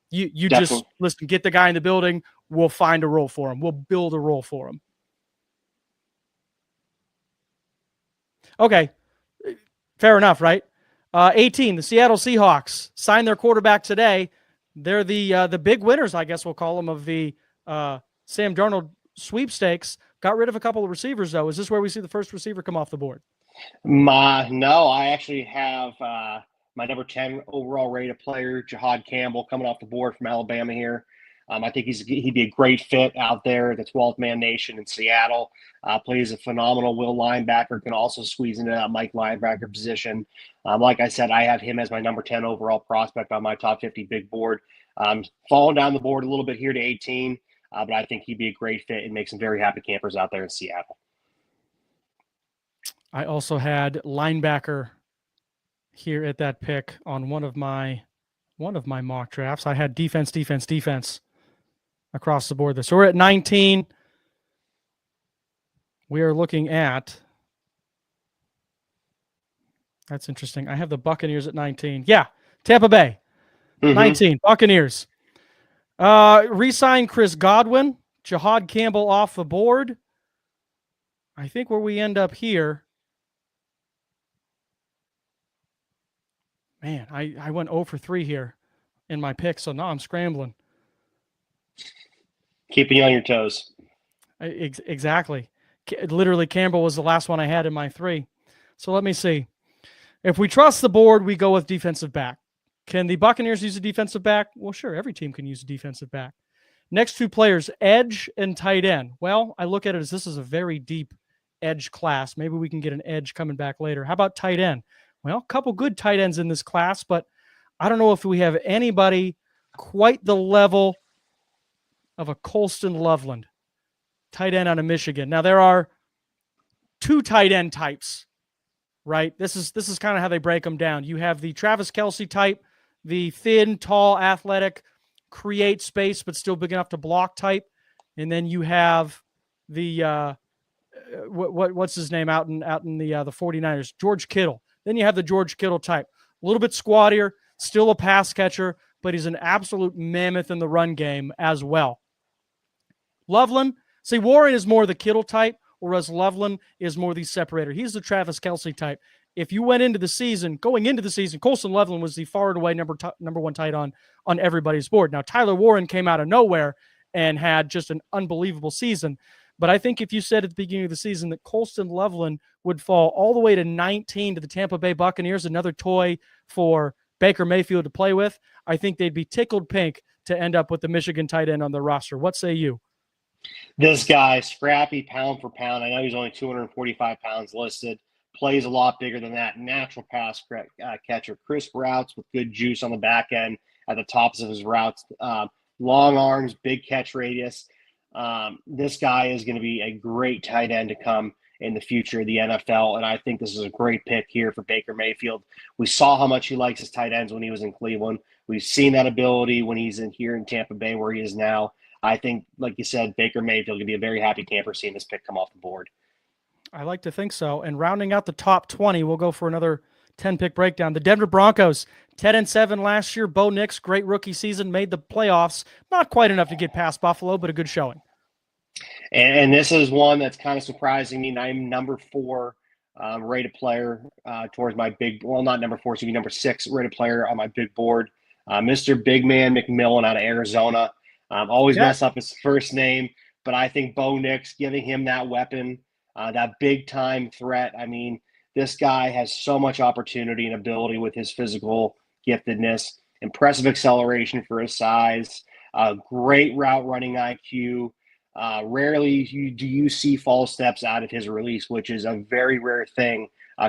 You just, listen, get the guy in the building, we'll find a role for him. We'll build a role for him. Okay, fair enough, right? 18, the Seattle Seahawks signed their quarterback today. They're the big winners, I guess we'll call them, of the Sam Darnold sweepstakes. Got rid of a couple of receivers, though. Is this where we see the first receiver come off the board? No, I actually have my number 10 overall rated player, Jahad Campbell, coming off the board from Alabama here. I think he'd be a great fit out there, the 12th man nation in Seattle. Plays a phenomenal will linebacker, can also squeeze into that Mike linebacker position. Like I said, I have him as my number 10 overall prospect on my top 50 big board. Falling down the board a little bit here to 18, but I think he'd be a great fit and make some very happy campers out there in Seattle. I also had linebacker here at that pick on one of my mock drafts. I had defense across the board there. So we're at 19. We are looking at, that's interesting. I have the Buccaneers at 19. Yeah, Tampa Bay, 19, Buccaneers. Re-sign Chris Godwin, Jahad Campbell off the board. I think where we end up here, man, I went 0 for 3 here in my pick, so now I'm scrambling. Keeping you on your toes. Exactly. Literally, Campbell was the last one I had in my 3. So let me see. If we trust the board, we go with defensive back. Can the Buccaneers use a defensive back? Well, sure. Every team can use a defensive back. Next 2 players, edge and tight end. Well, I look at it as this is a very deep edge class. Maybe we can get an edge coming back later. How about tight end? Well, a couple good tight ends in this class, but I don't know if we have anybody quite the level of a Colston Loveland, tight end out of Michigan. Now, there are 2 tight end types, right? This is kind of how they break them down. You have the Travis Kelce type, the thin, tall, athletic, create space but still big enough to block type, and then you have the what's his name out in the 49ers, George Kittle. Then you have the George Kittle type, a little bit squattier, still a pass catcher, but he's an absolute mammoth in the run game as well. Loveland, see, Warren is more the Kittle type, whereas Loveland is more the separator. He's the Travis Kelce type. If you went into the season, Colston Loveland was the far and away number 1 tight on everybody's board. Now, Tyler Warren came out of nowhere and had just an unbelievable season. But I think if you said at the beginning of the season that Colston Loveland would fall all the way to 19 to the Tampa Bay Buccaneers, another toy for Baker Mayfield to play with, I think they'd be tickled pink to end up with the Michigan tight end on their roster. What say you? This guy, scrappy pound for pound. I know he's only 245 pounds listed. Plays a lot bigger than that. Natural pass catcher. Crisp routes with good juice on the back end at the tops of his routes. Long arms, big catch radius. This guy is going to be a great tight end to come in the future of the NFL, and I think this is a great pick here for Baker Mayfield. We saw how much he likes his tight ends when he was in Cleveland. We've seen that ability when he's in here in Tampa Bay where he is now. I think, like you said, Baker Mayfield will be a very happy camper seeing this pick come off the board. I like to think so. And rounding out the top 20, we'll go for another 10-pick breakdown. The Denver Broncos, 10-7 last year. Bo Nix, great rookie season, made the playoffs. Not quite enough to get past Buffalo, but a good showing. And this is one that's kind of surprising me. I'm number 4 rated player towards my big – well, not number 4, number 6 rated player on my big board. Mr. Big Man McMillan out of Arizona. Always mess up his first name, but I think Bo Nix, giving him that weapon, that big-time threat. I mean, this guy has so much opportunity and ability with his physical giftedness, impressive acceleration for his size, great route running IQ. Rarely do you see false steps out of his release, which is a very rare thing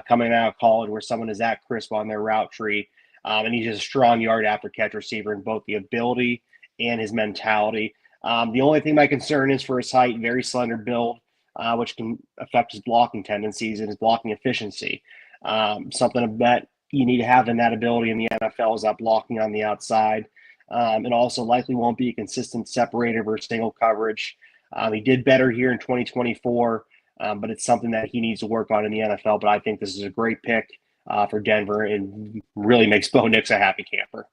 coming out of college where someone is that crisp on their route tree. And he's just a strong yard after catch receiver in both the ability and his mentality. The only thing my concern is for his height, very slender build, which can affect his blocking tendencies and his blocking efficiency. Something that you need to have in that ability in the NFL is that blocking on the outside. And also likely won't be a consistent separator versus single coverage. He did better here in 2024, but it's something that he needs to work on in the NFL. But I think this is a great pick for Denver and really makes Bo Nix a happy camper.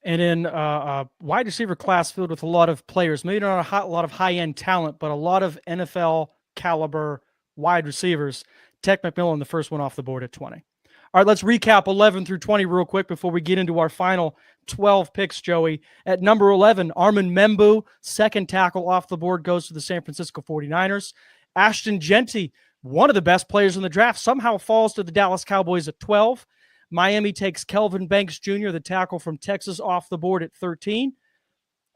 And in a wide receiver class filled with a lot of players, maybe not a lot of high-end talent, but a lot of NFL caliber wide receivers, Tech McMillan, the first one off the board at 20. All right, let's recap 11 through 20 real quick before we get into our final 12 picks, Joey. At number 11, Armin Membu, second tackle off the board, goes to the San Francisco 49ers. Ashton Jeanty, one of the best players in the draft, somehow falls to the Dallas Cowboys at 12. Miami takes Kelvin Banks Jr., the tackle from Texas, off the board at 13.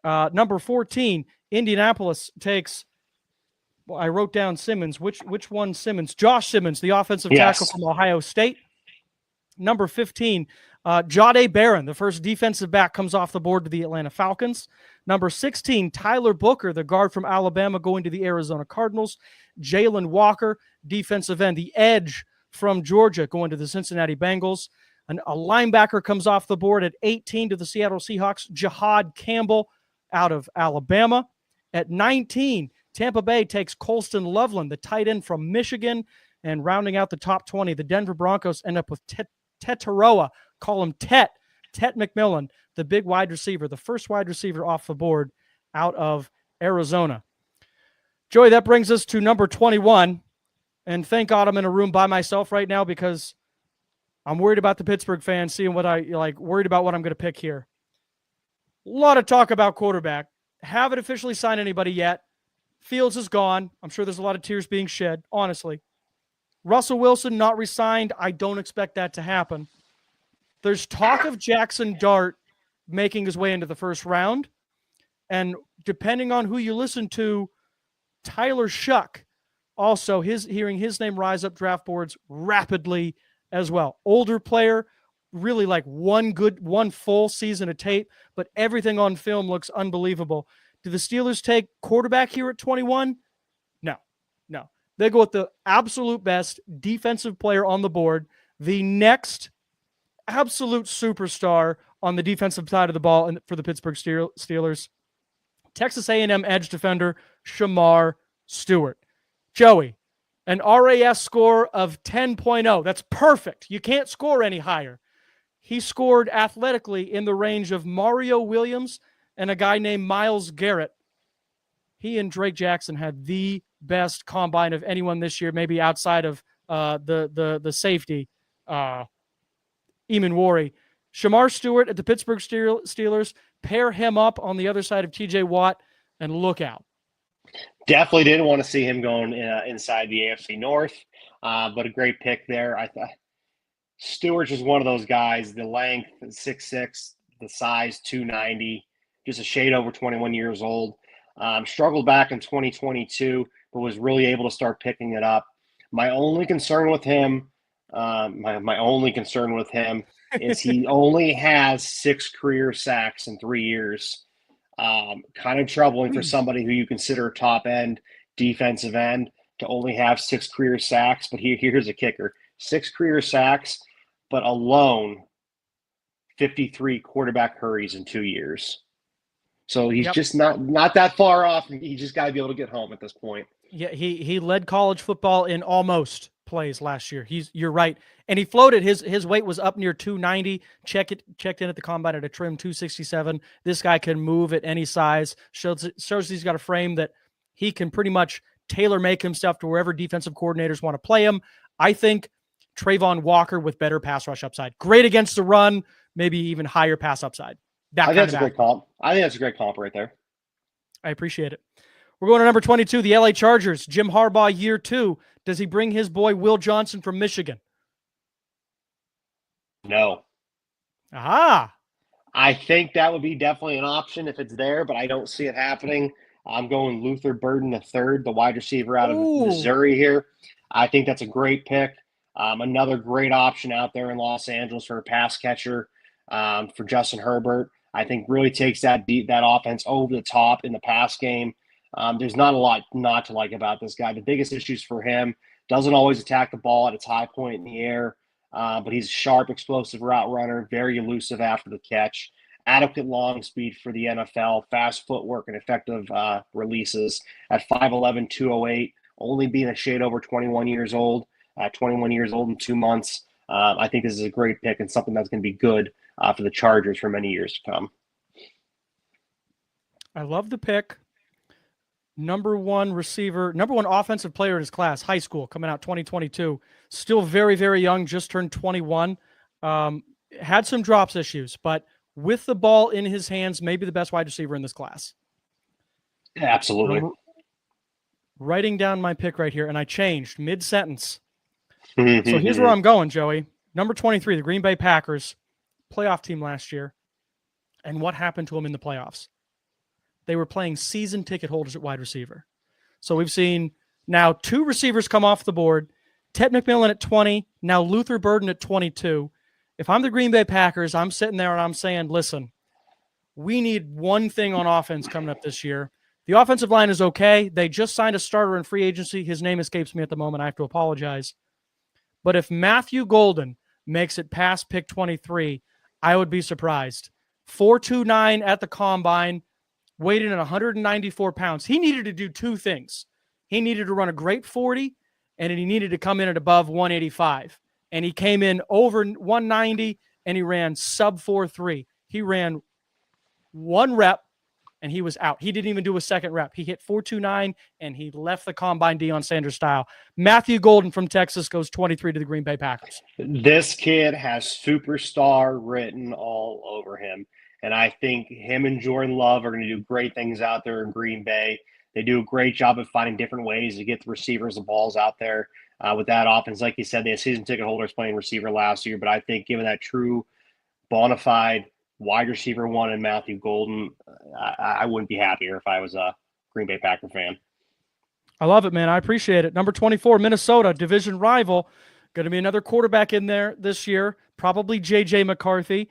Number 14, Indianapolis takes, well, I wrote down Simmons. Which one Simmons? Josh Simmons, the offensive tackle from Ohio State. Number 15, Jahdae Barron, the first defensive back, comes off the board to the Atlanta Falcons. Number 16, Tyler Booker, the guard from Alabama, going to the Arizona Cardinals. Jalen Walker, defensive end, the edge from Georgia, going to the Cincinnati Bengals. A linebacker comes off the board at 18 to the Seattle Seahawks, Jihad Campbell out of Alabama. At 19, Tampa Bay takes Colston Loveland, the tight end from Michigan. And rounding out the top 20, the Denver Broncos end up with Tetaroa, call him Tet McMillan, the big wide receiver, the first wide receiver off the board out of Arizona. Joey, that brings us to number 21. And thank God I'm in a room by myself right now because I'm worried about the Pittsburgh fans seeing what I like, worried about what I'm going to pick here. A lot of talk about quarterback. Haven't officially signed anybody yet. Fields is gone. I'm sure there's a lot of tears being shed, honestly. Russell Wilson not re-signed. I don't expect that to happen. There's talk of Jackson Dart making his way into the first round. And depending on who you listen to, Tyler Shuck, also hearing his name rise up draft boards rapidly as well. Older player, really like one full season of tape, but everything on film looks unbelievable. Do the Steelers take quarterback here at 21? No. They go with the absolute best defensive player on the board, the next absolute superstar on the defensive side of the ball for the Pittsburgh Steelers, Texas A&M edge defender Shamar Stewart. Joey, an RAS score of 10.0. That's perfect. You can't score any higher. He scored athletically in the range of Mario Williams and a guy named Myles Garrett. He and Drake Jackson had the best combine of anyone this year, maybe outside of the safety, Eamon Warey. Shamar Stewart at the Pittsburgh Steelers, pair him up on the other side of TJ Watt, and look out. Definitely didn't want to see him going inside the AFC North, but a great pick there. I thought Stewart's just one of those guys. The length, 6'6", the size, 290, just a shade over 21 years old. Struggled back in 2022, but was really able to start picking it up. My only concern with him, my only concern with him is he only has 6 career sacks in 3 years. Kind of troubling for somebody who you consider a top end defensive end to only have 6 career sacks. But here's a kicker: 6 career sacks, but alone 53 quarterback hurries in 2 years. So he's just not that far off. He just got to be able to get home at this point. Yeah, he led college football in almost plays last year. You're right. And he floated. His weight was up near 290. Checked in at the combine at a trim 267. This guy can move at any size. Shows he's got a frame that he can pretty much tailor make himself to wherever defensive coordinators want to play him. I think Trayvon Walker with better pass rush upside. Great against the run, maybe even higher pass upside. I think that's a great comp. I think that's a great comp right there. I appreciate it. We're going to number 22, the LA Chargers. Jim Harbaugh, year 2. Does he bring his boy Will Johnson from Michigan? No. Aha. I think that would be definitely an option if it's there, but I don't see it happening. I'm going Luther Burden III, the wide receiver out of Missouri here. I think that's a great pick. Another great option out there in Los Angeles for a pass catcher for Justin Herbert. I think really takes that offense over the top in the pass game. There's not a lot not to like about this guy. The biggest issues for him, doesn't always attack the ball at its high point in the air, but he's a sharp, explosive route runner, very elusive after the catch, adequate long speed for the NFL, fast footwork and effective releases at 5'11", 208, only being a shade over 21 years old, 21 years old in 2 months. I think this is a great pick and something that's going to be good for the Chargers for many years to come. I love the pick. Number one offensive player in his class, high school, coming out 2022. Still very, very young, just turned 21. Had some drops issues, but with the ball in his hands, maybe the best wide receiver in this class. Yeah, absolutely. Writing down my pick right here, and I changed mid-sentence. So here's where I'm going, Joey. Number 23, the Green Bay Packers, playoff team last year. And what happened to them in the playoffs? They were playing season ticket holders at wide receiver. So we've seen now 2 receivers come off the board. Ted McMillan at 20, now Luther Burden at 22. If I'm the Green Bay Packers, I'm sitting there and I'm saying, listen, we need one thing on offense coming up this year. The offensive line is okay. They just signed a starter in free agency. His name escapes me at the moment. I have to apologize. But if Matthew Golden makes it past pick 23, I would be surprised. 4.29 at the combine, weighed in at 194 pounds. He needed to do 2 things. He needed to run a great 40, and he needed to come in at above 185. And he came in over 190, and he ran sub 4.3. He ran 1 rep, and he was out. He didn't even do a second rep. He hit 4.29, and he left the combine Deion Sanders style. Matthew Golden from Texas goes 23 to the Green Bay Packers. This kid has superstar written all over him. And I think him and Jordan Love are going to do great things out there in Green Bay. They do a great job of finding different ways to get the receivers the balls out there with that offense. Like you said, they had season ticket holders playing receiver last year. But I think given that true bona fide wide receiver 1 in Matthew Golden, I wouldn't be happier if I was a Green Bay Packer fan. I love it, man. I appreciate it. Number 24, Minnesota, division rival. Going to be another quarterback in there this year, probably J.J. McCarthy.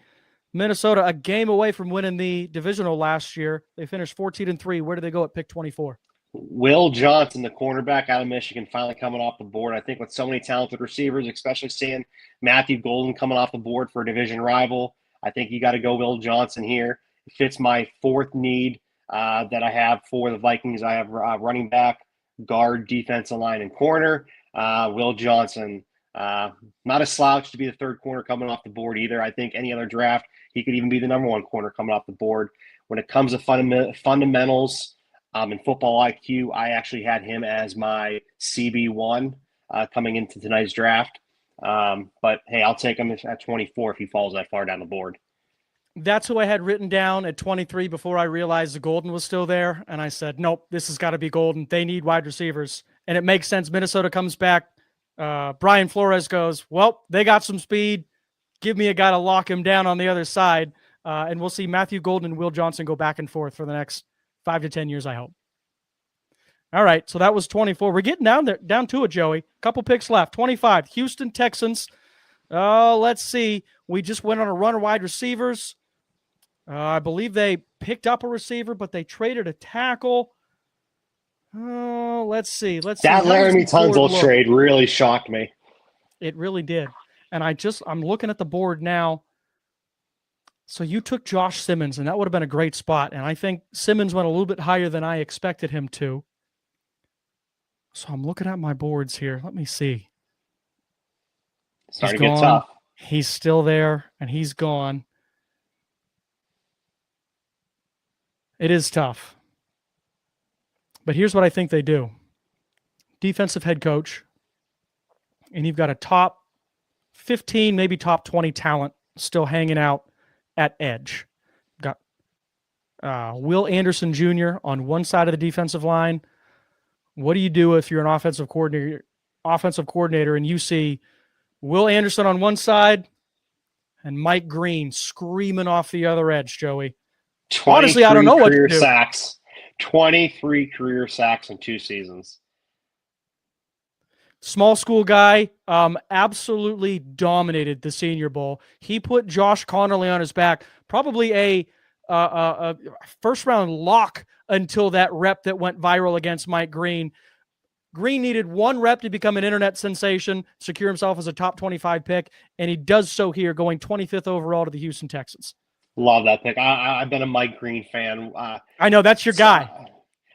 Minnesota, a game away from winning the divisional last year. They finished 14-3. Where do they go at pick 24? Will Johnson, the cornerback out of Michigan, finally coming off the board. I think with so many talented receivers, especially seeing Matthew Golden coming off the board for a division rival, I think you got to go Will Johnson here. It fits my 4th need that I have for the Vikings. I have running back, guard, defensive line, and corner. Will Johnson, not a slouch to be the 3rd corner coming off the board either. I think any other draft, he could even be the number 1 corner coming off the board. When it comes to fundamentals and football IQ, I actually had him as my CB1 coming into tonight's draft. But, hey, I'll take him at 24 if he falls that far down the board. That's who I had written down at 23 before I realized the Golden was still there. And I said, nope, this has got to be Golden. They need wide receivers. And it makes sense. Minnesota comes back. Brian Flores goes, well, they got some speed. Give me a guy to lock him down on the other side. And we'll see Matthew Golden and Will Johnson go back and forth for the next 5 to 10 years, I hope. All right, so that was 24. We're getting down to it, Joey. Couple picks left. 25, Houston Texans. Let's see. We just went on a run of wide receivers. I believe they picked up a receiver, but they traded a tackle. Let's see. That Laramie Tunsil trade really shocked me. It really did. And I'm looking at the board now. So you took Josh Simmons, and that would have been a great spot. And I think Simmons went a little bit higher than I expected him to. So I'm looking at my boards here. Let me see. Starting to get tough. He's still there, and he's gone. It is tough. But here's what I think they do. Defensive head coach, and you've got a top 15, maybe top 20 talent still hanging out at edge. Got Will Anderson Jr. on one side of the defensive line. What do you do if you're an offensive coordinator and you see Will Anderson on one side and Mike Green screaming off the other edge, Joey? Honestly, I don't know what to do. 23 career sacks in 2 seasons. Small school guy, absolutely dominated the Senior Bowl. He put Josh Connerly on his back, probably a first-round lock until that rep that went viral against Mike Green. Green needed one rep to become an internet sensation, secure himself as a top 25 pick, and he does so here, going 25th overall to the Houston Texans. Love that pick. I've been a Mike Green fan. I know, that's your guy.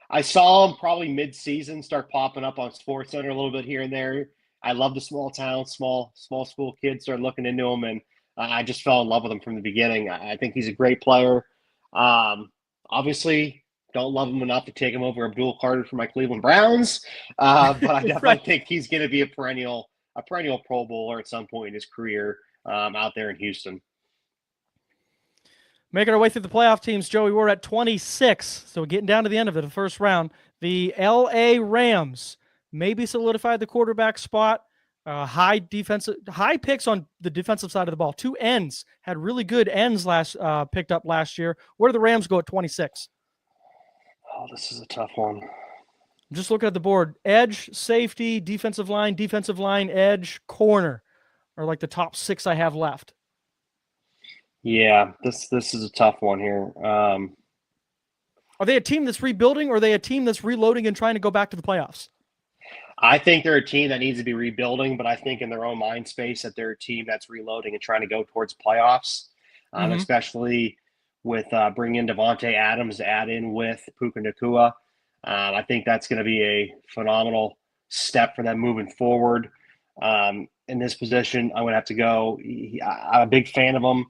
I saw him probably mid-season start popping up on SportsCenter a little bit here and there. I love the small town, small school kids. Started looking into him, and I just fell in love with him from the beginning. I think he's a great player. Obviously, don't love him enough to take him over Abdul Carter for my Cleveland Browns, but I definitely think he's going to be a perennial Pro Bowler at some point in his career out there in Houston. Making our way through the playoff teams, Joey, we're at 26, so we're getting down to the end of it, the first round. The L.A. Rams maybe solidified the quarterback spot. High picks on the defensive side of the ball. 2 ends had really good ends picked up last year. Where do the Rams go at 26? Oh, this is a tough one. I'm just looking at the board. Edge, safety, defensive line, edge, corner are like the top 6 I have left. Yeah, this is a tough one here. Are they a team that's rebuilding, or are they a team that's reloading and trying to go back to the playoffs? I think they're a team that needs to be rebuilding, but I think in their own mind space that they're a team that's reloading and trying to go towards playoffs, especially with bringing in Devontae Adams to add in with Puka Nacua. I think that's going to be a phenomenal step for them moving forward. In this position, I'm going to have to go. I'm a big fan of him.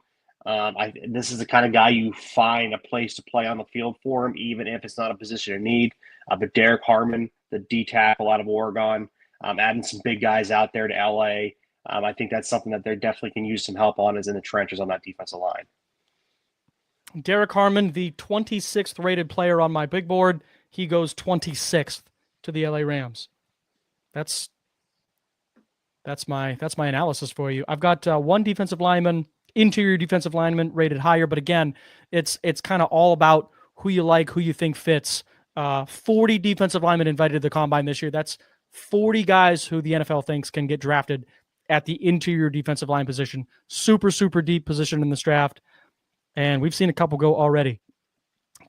This is the kind of guy you find a place to play on the field for him, even if it's not a position of need. But Derek Harmon, the D tackle out of Oregon, adding some big guys out there to LA. I think that's something that they definitely can use some help on, is in the trenches on that defensive line. Derek Harmon, the 26th rated player on my big board. He goes 26th to the LA Rams. That's my analysis for you. I've got one interior defensive lineman rated higher, but again, it's kind of all about who you like, who you think fits. 40 defensive linemen invited to the combine this year. That's 40 guys who the NFL thinks can get drafted at the interior defensive line position. Super, super deep position in this draft. And we've seen a couple go already.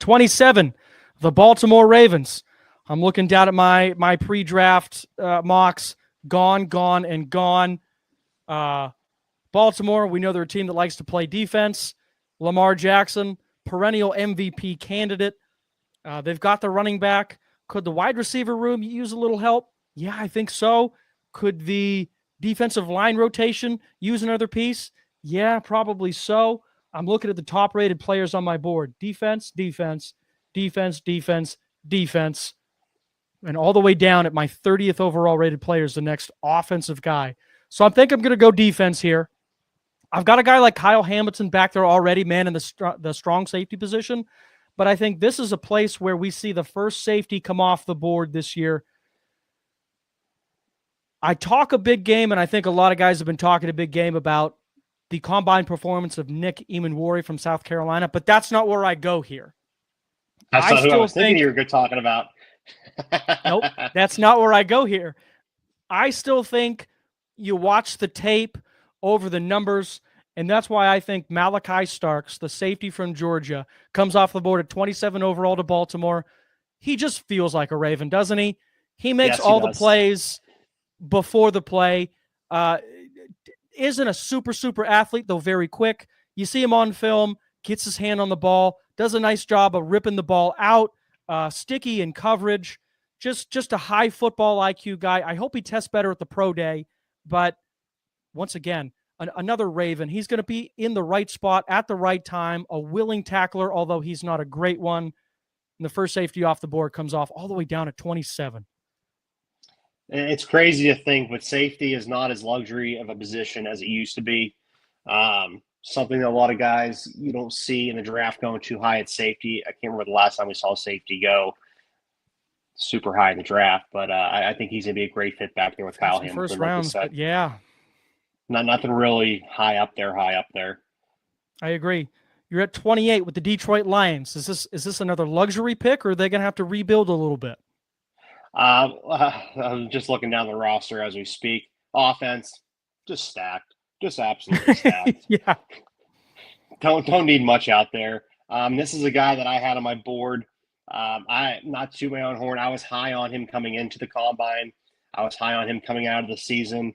27, the Baltimore Ravens. I'm looking down at my pre-draft mocks. Gone, and gone. Baltimore, we know they're a team that likes to play defense. Lamar Jackson, perennial MVP candidate. They've got the running back. Could the wide receiver room use a little help? Yeah, I think so. Could the defensive line rotation use another piece? Yeah, probably so. I'm looking at the top-rated players on my board. Defense, and all the way down at my 30th overall rated player is the next offensive guy. So I think I'm going to go defense here. I've got a guy like Kyle Hamilton back there already, man, in the strong safety position. But I think this is a place where we see the first safety come off the board this year. I talk a big game, and I think a lot of guys have been talking a big game about the combine performance of Nick Eamon-Wari from South Carolina, but that's not where I go here. That's not who I was thinking you were good talking about. Nope, that's not where I go here. I still think you watch the tape over the numbers, and that's why I think Malachi Starks, the safety from Georgia, comes off the board at 27 overall to Baltimore. He just feels like a Raven, doesn't he? He makes all the plays before the play. Isn't a super athlete, though very quick. You see him on film, gets his hand on the ball, does a nice job of ripping the ball out, sticky in coverage, just a high football IQ guy. I hope he tests better at the pro day, but once again, another Raven. He's going to be in the right spot at the right time, a willing tackler, although he's not a great one. And the first safety off the board comes off all the way down at 27. It's crazy to think, but safety is not as luxury of a position as it used to be. Something that a lot of guys you don't see in the draft going too high at safety. I can't remember the last time we saw safety go super high in the draft, but I think he's going to be a great fit back there with Kyle Hamilton. First rounds, but yeah. Nothing really high up there. I agree. You're at 28 with the Detroit Lions. Is this another luxury pick, or are they going to have to rebuild a little bit? I'm just looking down the roster as we speak. Offense, just stacked. Just absolutely stacked. Yeah. Don't need much out there. This is a guy that I had on my board. I not to my own horn. I was high on him coming into the combine. I was high on him coming out of the season.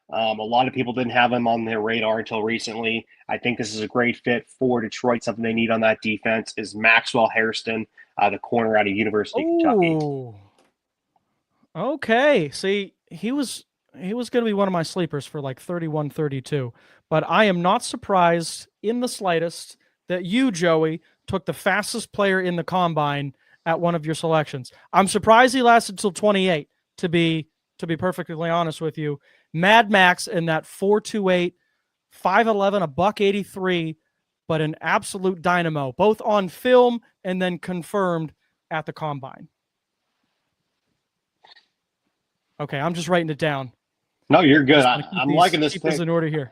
A lot of people didn't have him on their radar until recently. I think this is a great fit for Detroit. Something they need on that defense is Maxwell Hairston, the corner out of University of Kentucky. Okay. See, he was going to be one of my sleepers for like 31, 32. But I am not surprised in the slightest that you, Joey, took the fastest player in the combine at one of your selections. I'm surprised he lasted till 28, to be perfectly honest with you. Mad Max in that 4.28, 5'11", a $183, but an absolute dynamo, both on film and then confirmed at the combine. Okay, I'm just writing it down. No, you're good. I'm liking this pick. In order here.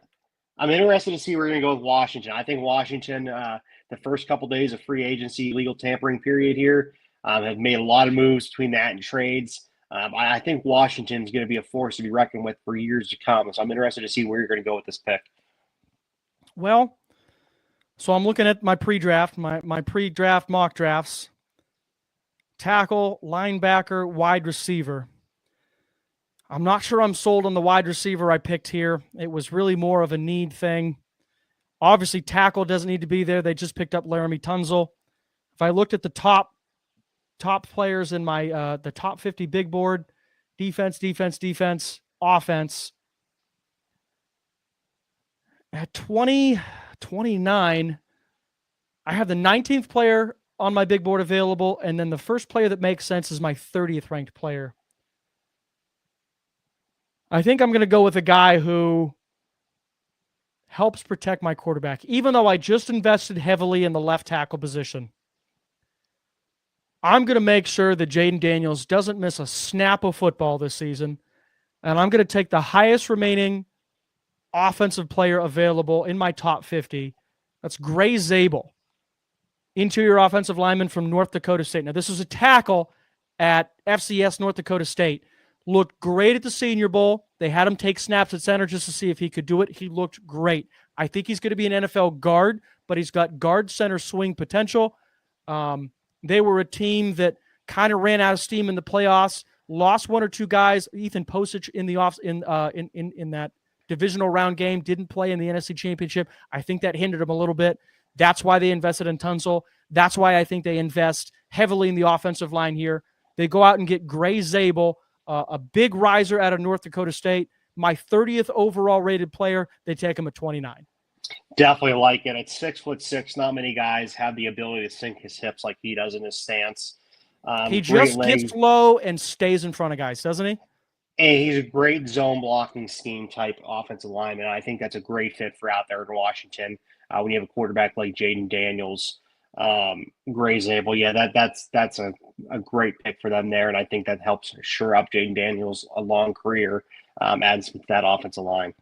I'm interested to see where we're going to go with Washington. I think Washington, the first couple days of free agency, legal tampering period here, have made a lot of moves between that and trades. I think Washington's going to be a force to be reckoned with for years to come. So I'm interested to see where you're going to go with this pick. Well, so I'm looking at my pre-draft, my pre-draft mock drafts. Tackle, linebacker, wide receiver. I'm not sure I'm sold on the wide receiver I picked here. It was really more of a need thing. Obviously, tackle doesn't need to be there. They just picked up Laramie Tunzel. If I looked at the top players in my the top 50 big board, defense, offense. At 29, I have the 19th player on my big board available, and then the first player that makes sense is my 30th ranked player. I think I'm going to go with a guy who helps protect my quarterback, even though I just invested heavily in the left tackle position. I'm going to make sure that Jaden Daniels doesn't miss a snap of football this season, and I'm going to take the highest remaining offensive player available in my top 50. That's Gray Zabel, interior offensive lineman from North Dakota State. Now, this was a tackle at FCS North Dakota State. Looked great at the Senior Bowl. They had him take snaps at center just to see if he could do it. He looked great. I think he's going to be an NFL guard, but he's got guard center swing potential. They were a team that kind of ran out of steam in the playoffs, lost one or two guys. Ethan Posich in that divisional round game, didn't play in the NFC Championship. I think that hindered him a little bit. That's why they invested in Tunzel. That's why I think they invest heavily in the offensive line here. They go out and get Gray Zabel, a big riser out of North Dakota State, my 30th overall rated player. They take him at 29. Definitely like it. At 6'6", not many guys have the ability to sink his hips like he does in his stance. He just gets low and stays in front of guys, doesn't he? And he's a great zone blocking scheme type offensive lineman. I think that's a great fit for out there in Washington when you have a quarterback like Jaden Daniels, Gray Zabel. Yeah, that's a great pick for them there, and I think that helps shore up Jaden Daniels' a long career, adds to that offensive line.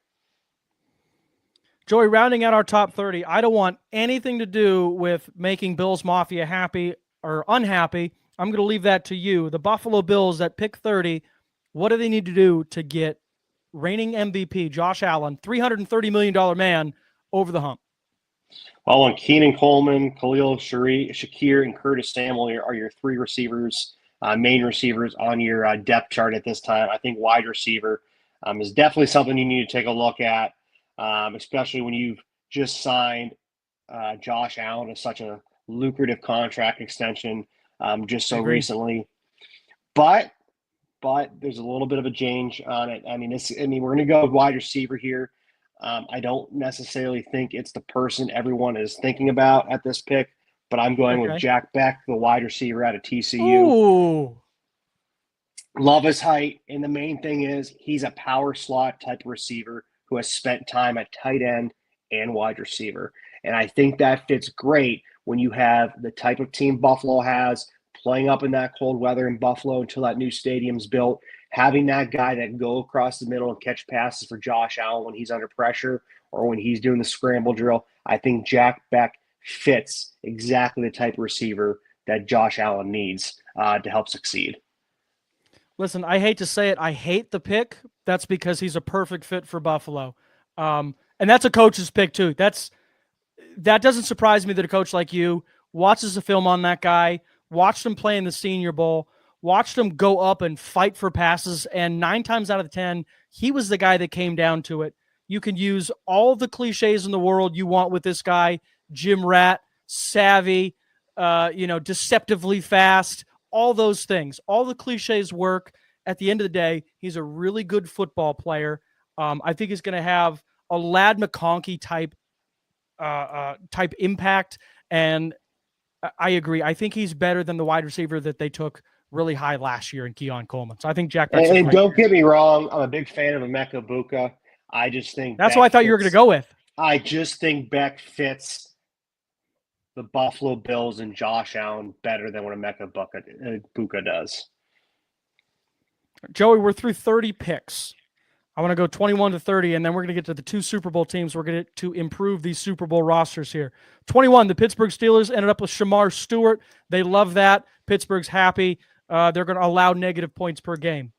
Joey, rounding out our top 30, I don't want anything to do with making Bills Mafia happy or unhappy. I'm going to leave that to you. The Buffalo Bills at pick 30, what do they need to do to get reigning MVP Josh Allen, $330 million man, over the hump? Well, when Keenan Coleman, Khalil Shakir, and Curtis Samuel are your three receivers, main receivers on your depth chart at this time, I think wide receiver is definitely something you need to take a look at, especially when you've just signed Josh Allen to such a lucrative contract extension just so recently. But there's a little bit of a change on it. I mean, we're going to go wide receiver here. I don't necessarily think it's the person everyone is thinking about at this pick, but I'm going with Jack Beck, the wide receiver out of TCU. Ooh. Love his height, and the main thing is he's a power slot type of receiver who has spent time at tight end and wide receiver. And I think that fits great when you have the type of team Buffalo has, playing up in that cold weather in Buffalo until that new stadium's built, having that guy that can go across the middle and catch passes for Josh Allen when he's under pressure or when he's doing the scramble drill. I think Jack Beck fits exactly the type of receiver that Josh Allen needs to help succeed. Listen, I hate to say it. I hate the pick. That's because he's a perfect fit for Buffalo. And that's a coach's pick too. That doesn't surprise me that a coach like you watches the film on that guy, watched him play in the Senior Bowl, watched him go up and fight for passes, and 9 times out of 10, he was the guy that came down to it. You can use all the cliches in the world you want with this guy: gym rat, savvy, deceptively fast, all those things. All the cliches work. At the end of the day, he's a really good football player. I think he's going to have a Ladd McConkey type impact, and I agree. I think he's better than the wide receiver that they took really high last year in Keon Coleman. So I think Jack Beck's and don't get me wrong, I'm a big fan of Emeka Egbuka. I just think that's what I thought you were going to go with. I just think Beck fits the Buffalo Bills and Josh Allen better than what Emeka Egbuka does. Joey, we're through 30 picks. I want to go 21 to 30, and then we're going to get to the 2 Super Bowl teams. We're going to improve these Super Bowl rosters here. 21, the Pittsburgh Steelers ended up with Shamar Stewart. They love that. Pittsburgh's happy. They're going to allow negative points per game.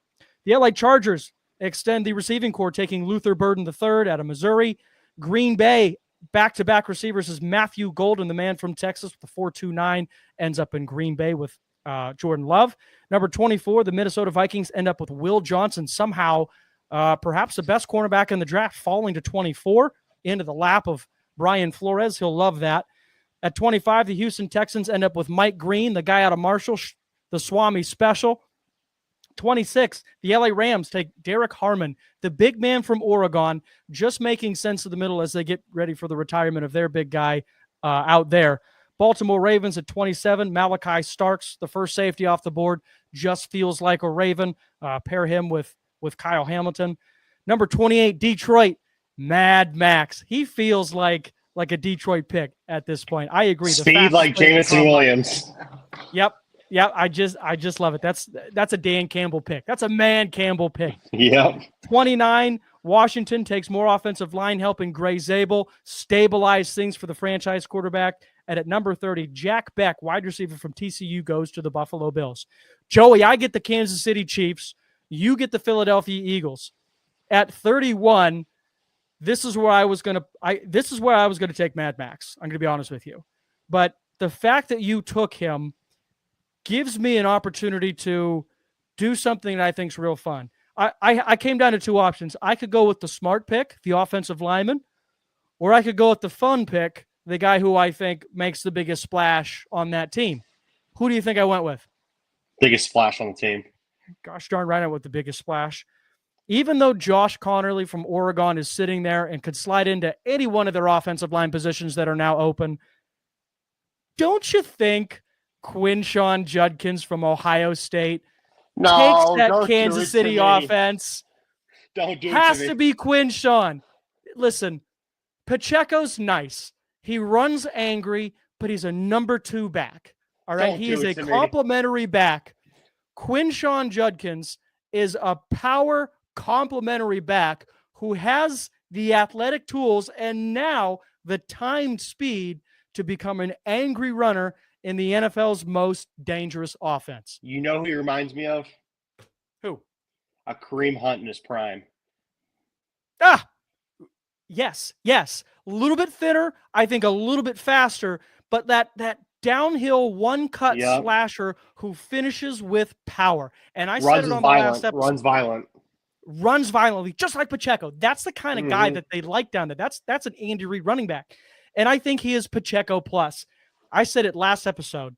The LA Chargers extend the receiving corps, taking Luther Burden III out of Missouri. Green Bay, back-to-back receivers, is Matthew Golden, the man from Texas with the 4.29, ends up in Green Bay with Jordan Love. Number 24, the Minnesota Vikings end up with Will Johnson, somehow perhaps the best cornerback in the draft, falling to 24 into the lap of Brian Flores. He'll love that. At 25, the Houston Texans end up with Mike Green, the guy out of Marshall, the Swami special. 26, the LA Rams take Derek Harmon, the big man from Oregon, just making sense of the middle as they get ready for the retirement of their big guy out there. Baltimore Ravens at 27, Malachi Starks, the first safety off the board, just feels like a Raven. Pair him with Kyle Hamilton. Number 28, Detroit, Mad Max. He feels like a Detroit pick at this point. I agree. Speed like Jameson Williams. Yep. Yeah, I just love it. That's a Dan Campbell pick. That's a man Campbell pick. Yep. 29, Washington takes more offensive line help in Gray Zabel, stabilize things for the franchise quarterback. And at number 30, Jack Beck, wide receiver from TCU, goes to the Buffalo Bills. Joey, I get the Kansas City Chiefs. You get the Philadelphia Eagles. At 31, this is where I was going to take Mad Max. I'm going to be honest with you. But the fact that you took him gives me an opportunity to do something that I think is real fun. I came down to 2 options. I could go with the smart pick, the offensive lineman, or I could go with the fun pick, the guy who I think makes the biggest splash on that team. Who do you think I went with? Biggest splash on the team. Gosh darn right, I went with the biggest splash. Even though Josh Connerly from Oregon is sitting there and could slide into any one of their offensive line positions that are now open, don't you think Quinshon Judkins from Ohio State takes No, that don't do Kansas it City to me. offense. Don't do it Has to me. to be Quinshon. Listen, Pacheco's nice. He runs angry, but he's a number 2 back. All right. He is a complimentary back. Quinshon Judkins is a power complimentary back who has the athletic tools and now the timed speed to become an angry runner in the NFL's most dangerous offense. You know who he reminds me of? Who? A Kareem Hunt in his prime. Yes. A little bit thinner, I think a little bit faster, but that downhill one-cut slasher who finishes with power. And I said it on the last episode. Runs violently, just like Pacheco. That's the kind of guy that they like down there. That's an Andy Reid running back. And I think he is Pacheco plus. I said it last episode.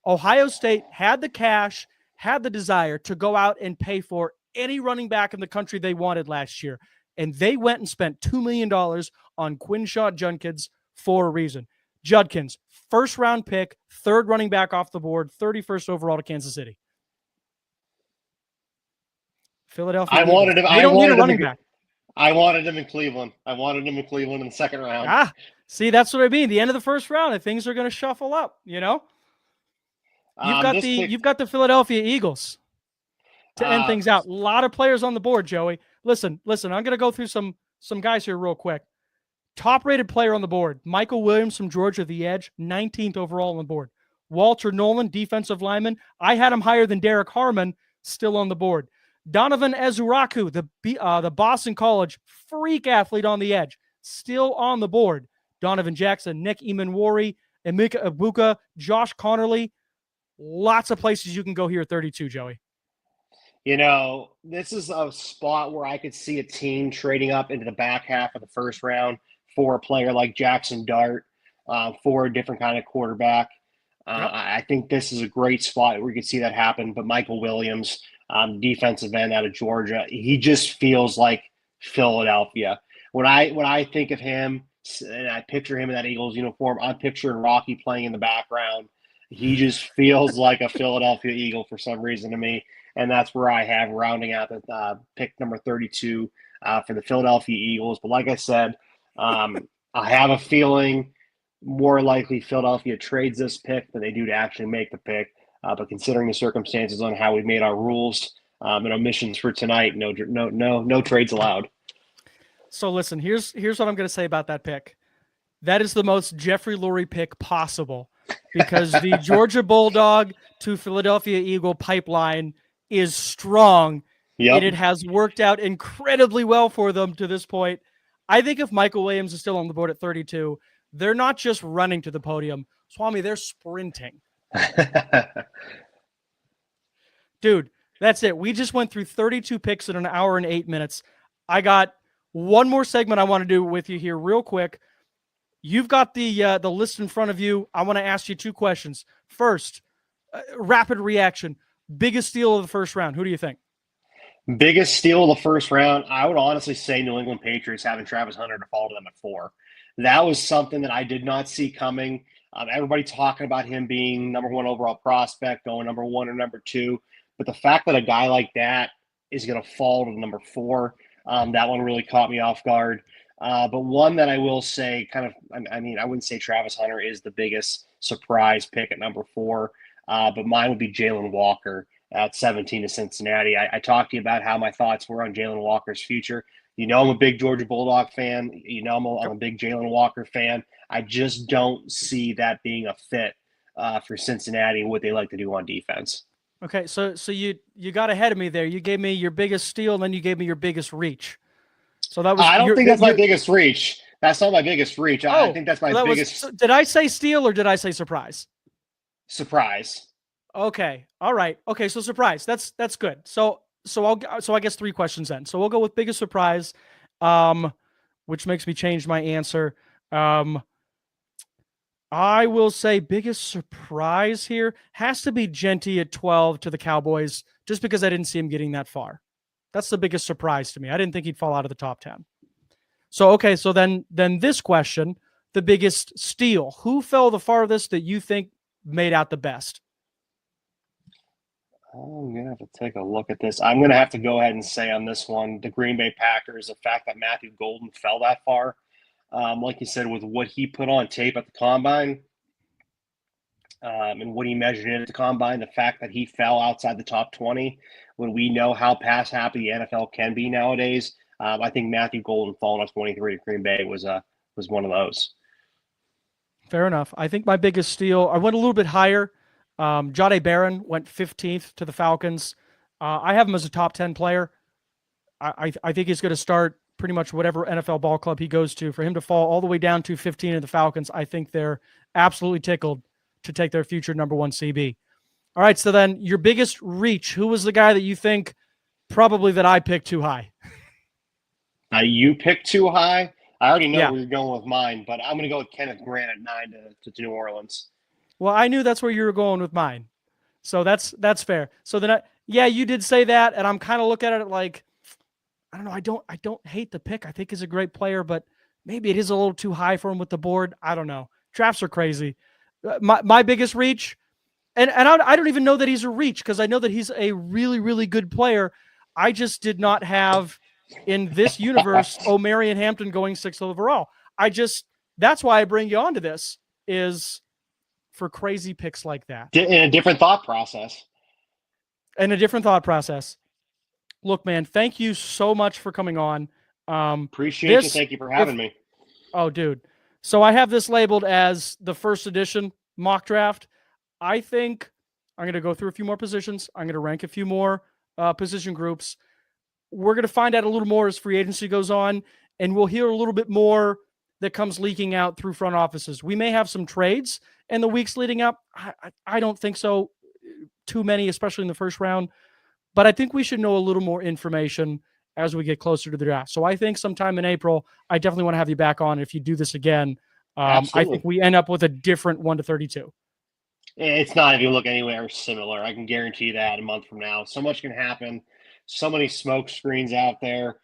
Ohio State had the cash, had the desire to go out and pay for any running back in the country they wanted last year. And they went and spent $2 million on Quinshon Judkins for a reason. Judkins, first-round pick, third running back off the board, 31st overall to Kansas City. Philadelphia. I wanted him. They don't need a running back. I wanted him in Cleveland. I wanted him in Cleveland in the second round. See, that's what I mean. The end of the first round, and things are going to shuffle up. You know, you've got the Philadelphia Eagles to end things out. A lot of players on the board, Joey. Listen. I'm going to go through some guys here real quick. Top-rated player on the board, Michael Williams from Georgia, the edge, 19th overall on the board. Walter Nolan, defensive lineman. I had him higher than Derek Harmon, still on the board. Donovan Ezuraku, the Boston College freak athlete on the edge, still on the board. Donovan Jackson, Nick Emanwari, Emeka Egbuka, Josh Connerly. Lots of places you can go here at 32, Joey. You know, this is a spot where I could see a team trading up into the back half of the first round for a player like Jackson Dart, for a different kind of quarterback. I think this is a great spot where you could see that happen. But Michael Williams, defensive end out of Georgia, he just feels like Philadelphia. When I think of him and I picture him in that Eagles uniform, I'm picturing Rocky playing in the background. He just feels like a Philadelphia Eagle for some reason to me. And that's where I have rounding out the pick number 32 for the Philadelphia Eagles. But like I said, I have a feeling more likely Philadelphia trades this pick than they do to actually make the pick. But considering the circumstances on how we made our rules and omissions for tonight, no trades allowed. So listen, here's what I'm going to say about that pick. That is the most Jeffrey Lurie pick possible because the Georgia Bulldog to Philadelphia Eagle pipeline is strong. Yep. And it has worked out incredibly well for them to this point. I think if Michael Williams is still on the board at 32, they're not just running to the podium. Swami, they're sprinting. Dude, that's it. We just went through 32 picks in an hour and 8 minutes. I got one more segment I want to do with you here real quick. You've got the list in front of you. I want to ask you two questions. First, rapid reaction. Biggest steal of the first round. Who do you think? Biggest steal of the first round, I would honestly say New England Patriots having Travis Hunter to fall to them at 4. That was something that I did not see coming. Everybody talking about him being number 1 overall prospect, going number 1 or number 2. But the fact that a guy like that is going to fall to number 4, that one really caught me off guard. But one that I will say I wouldn't say Travis Hunter is the biggest surprise pick at number 4, but mine would be Jalen Walker at 17 to Cincinnati. I talked to you about how my thoughts were on Jalen Walker's future. You know I'm a big Georgia Bulldog fan. You know I'm a big Jalen Walker fan. I just don't see that being a fit for Cincinnati and what they like to do on defense. Okay, so you got ahead of me there. You gave me your biggest steal, and then you gave me your biggest reach. So that was. I don't think that's my biggest reach. That's not my biggest reach. I think that's my biggest. Did I say steal or did I say surprise? Surprise. Okay. All right. Okay. So surprise. That's good. So I guess 3 questions then. So we'll go with biggest surprise, which makes me change my answer. I will say biggest surprise here has to be Genty at 12 to the Cowboys, just because I didn't see him getting that far. That's the biggest surprise to me. I didn't think he'd fall out of the top 10. So, okay. So then this question, the biggest steal, who fell the farthest that you think made out the best? I'm going to have to take a look at this. I'm going to have to go ahead and say on this one, the Green Bay Packers, the fact that Matthew Golden fell that far, like you said, with what he put on tape at the Combine and what he measured in at the Combine, the fact that he fell outside the top 20, when we know how pass happy the NFL can be nowadays, I think Matthew Golden falling off 23 to Green Bay was one of those. Fair enough. I think my biggest steal, I went a little bit higher. Jahdae Barron went 15th to the Falcons. I have him as a top 10 player. I think he's going to start pretty much whatever NFL ball club he goes to. For him to fall all the way down to 15 of the Falcons, I think they're absolutely tickled to take their future number one CB. All right, so then your biggest reach, who was the guy that you think probably that I picked too high? You picked too high? I already know where you're going with mine, but I'm going to go with Kenneth Grant at 9 to New Orleans. Well, I knew that's where you were going with mine. So that's fair. So then, you did say that, and I'm kind of looking at it like, I don't know. I don't hate the pick. I think he's a great player, but maybe it is a little too high for him with the board. I don't know. Drafts are crazy. My biggest reach, and I don't even know that he's a reach because I know that he's a really, really good player. I just did not have in this universe Omarion Hampton going 6th overall. That's why I bring you onto this, is for crazy picks like that. In a different thought process. Look, man, thank you so much for coming on. Appreciate you. Thank you for having me. Oh, dude. So I have this labeled as the first edition mock draft. I think I'm going to go through a few more positions. I'm going to rank a few more position groups. We're going to find out a little more as free agency goes on, and we'll hear a little bit more that comes leaking out through front offices. We may have some trades in the weeks leading up. I don't think so. Too many, especially in the first round. But I think we should know a little more information as we get closer to the draft. So I think sometime in April, I definitely want to have you back on if you do this again. I think we end up with a different 1 to 32. It's not if you look anywhere similar. I can guarantee that a month from now. So much can happen. So many smoke screens out there.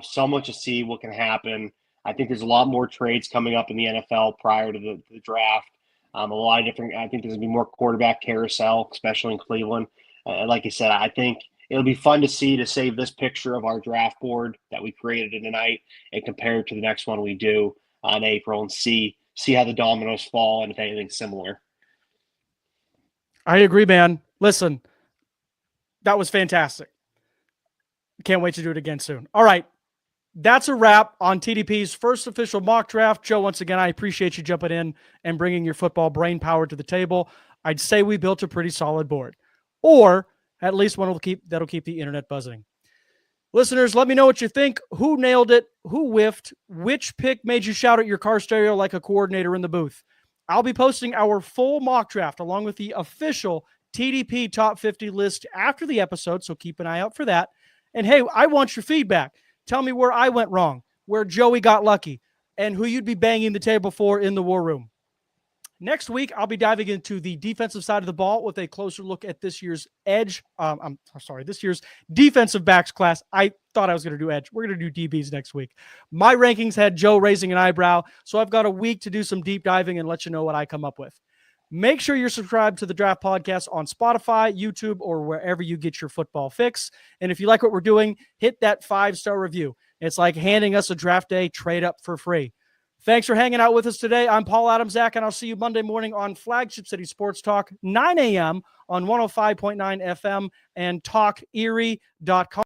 So much to see what can happen. I think there's a lot more trades coming up in the NFL prior to the draft. A lot of different – I think there's going to be more quarterback carousel, especially in Cleveland. Like I said, I think it'll be fun to save this picture of our draft board that we created tonight and compare it to the next one we do in April and see how the dominoes fall and if anything's similar. I agree, man. Listen, that was fantastic. Can't wait to do it again soon. All right. That's a wrap on TDP's first official mock draft. Joe, once again, I appreciate you jumping in and bringing your football brain power to the table. I'd say we built a pretty solid board, or at least one that'll keep the internet buzzing. Listeners, let me know what you think. Who nailed it? Who whiffed? Which pick made you shout at your car stereo like a coordinator in the booth? I'll be posting our full mock draft along with the official TDP Top 50 list after the episode, so keep an eye out for that. And hey, I want your feedback. Tell me where I went wrong, where Joey got lucky, and who you'd be banging the table for in the war room. Next week, I'll be diving into the defensive side of the ball with a closer look at this year's this year's defensive backs class. I thought I was going to do edge. We're going to do DBs next week. My rankings had Joe raising an eyebrow, so I've got a week to do some deep diving and let you know what I come up with. Make sure you're subscribed to the Draft Podcast on Spotify, YouTube, or wherever you get your football fix. And if you like what we're doing, hit that 5-star review. It's like handing us a draft day trade up for free. Thanks for hanging out with us today. I'm Paul Adamaszek, and I'll see you Monday morning on Flagship City Sports Talk, 9 a.m. on 105.9 FM and TalkErie.com.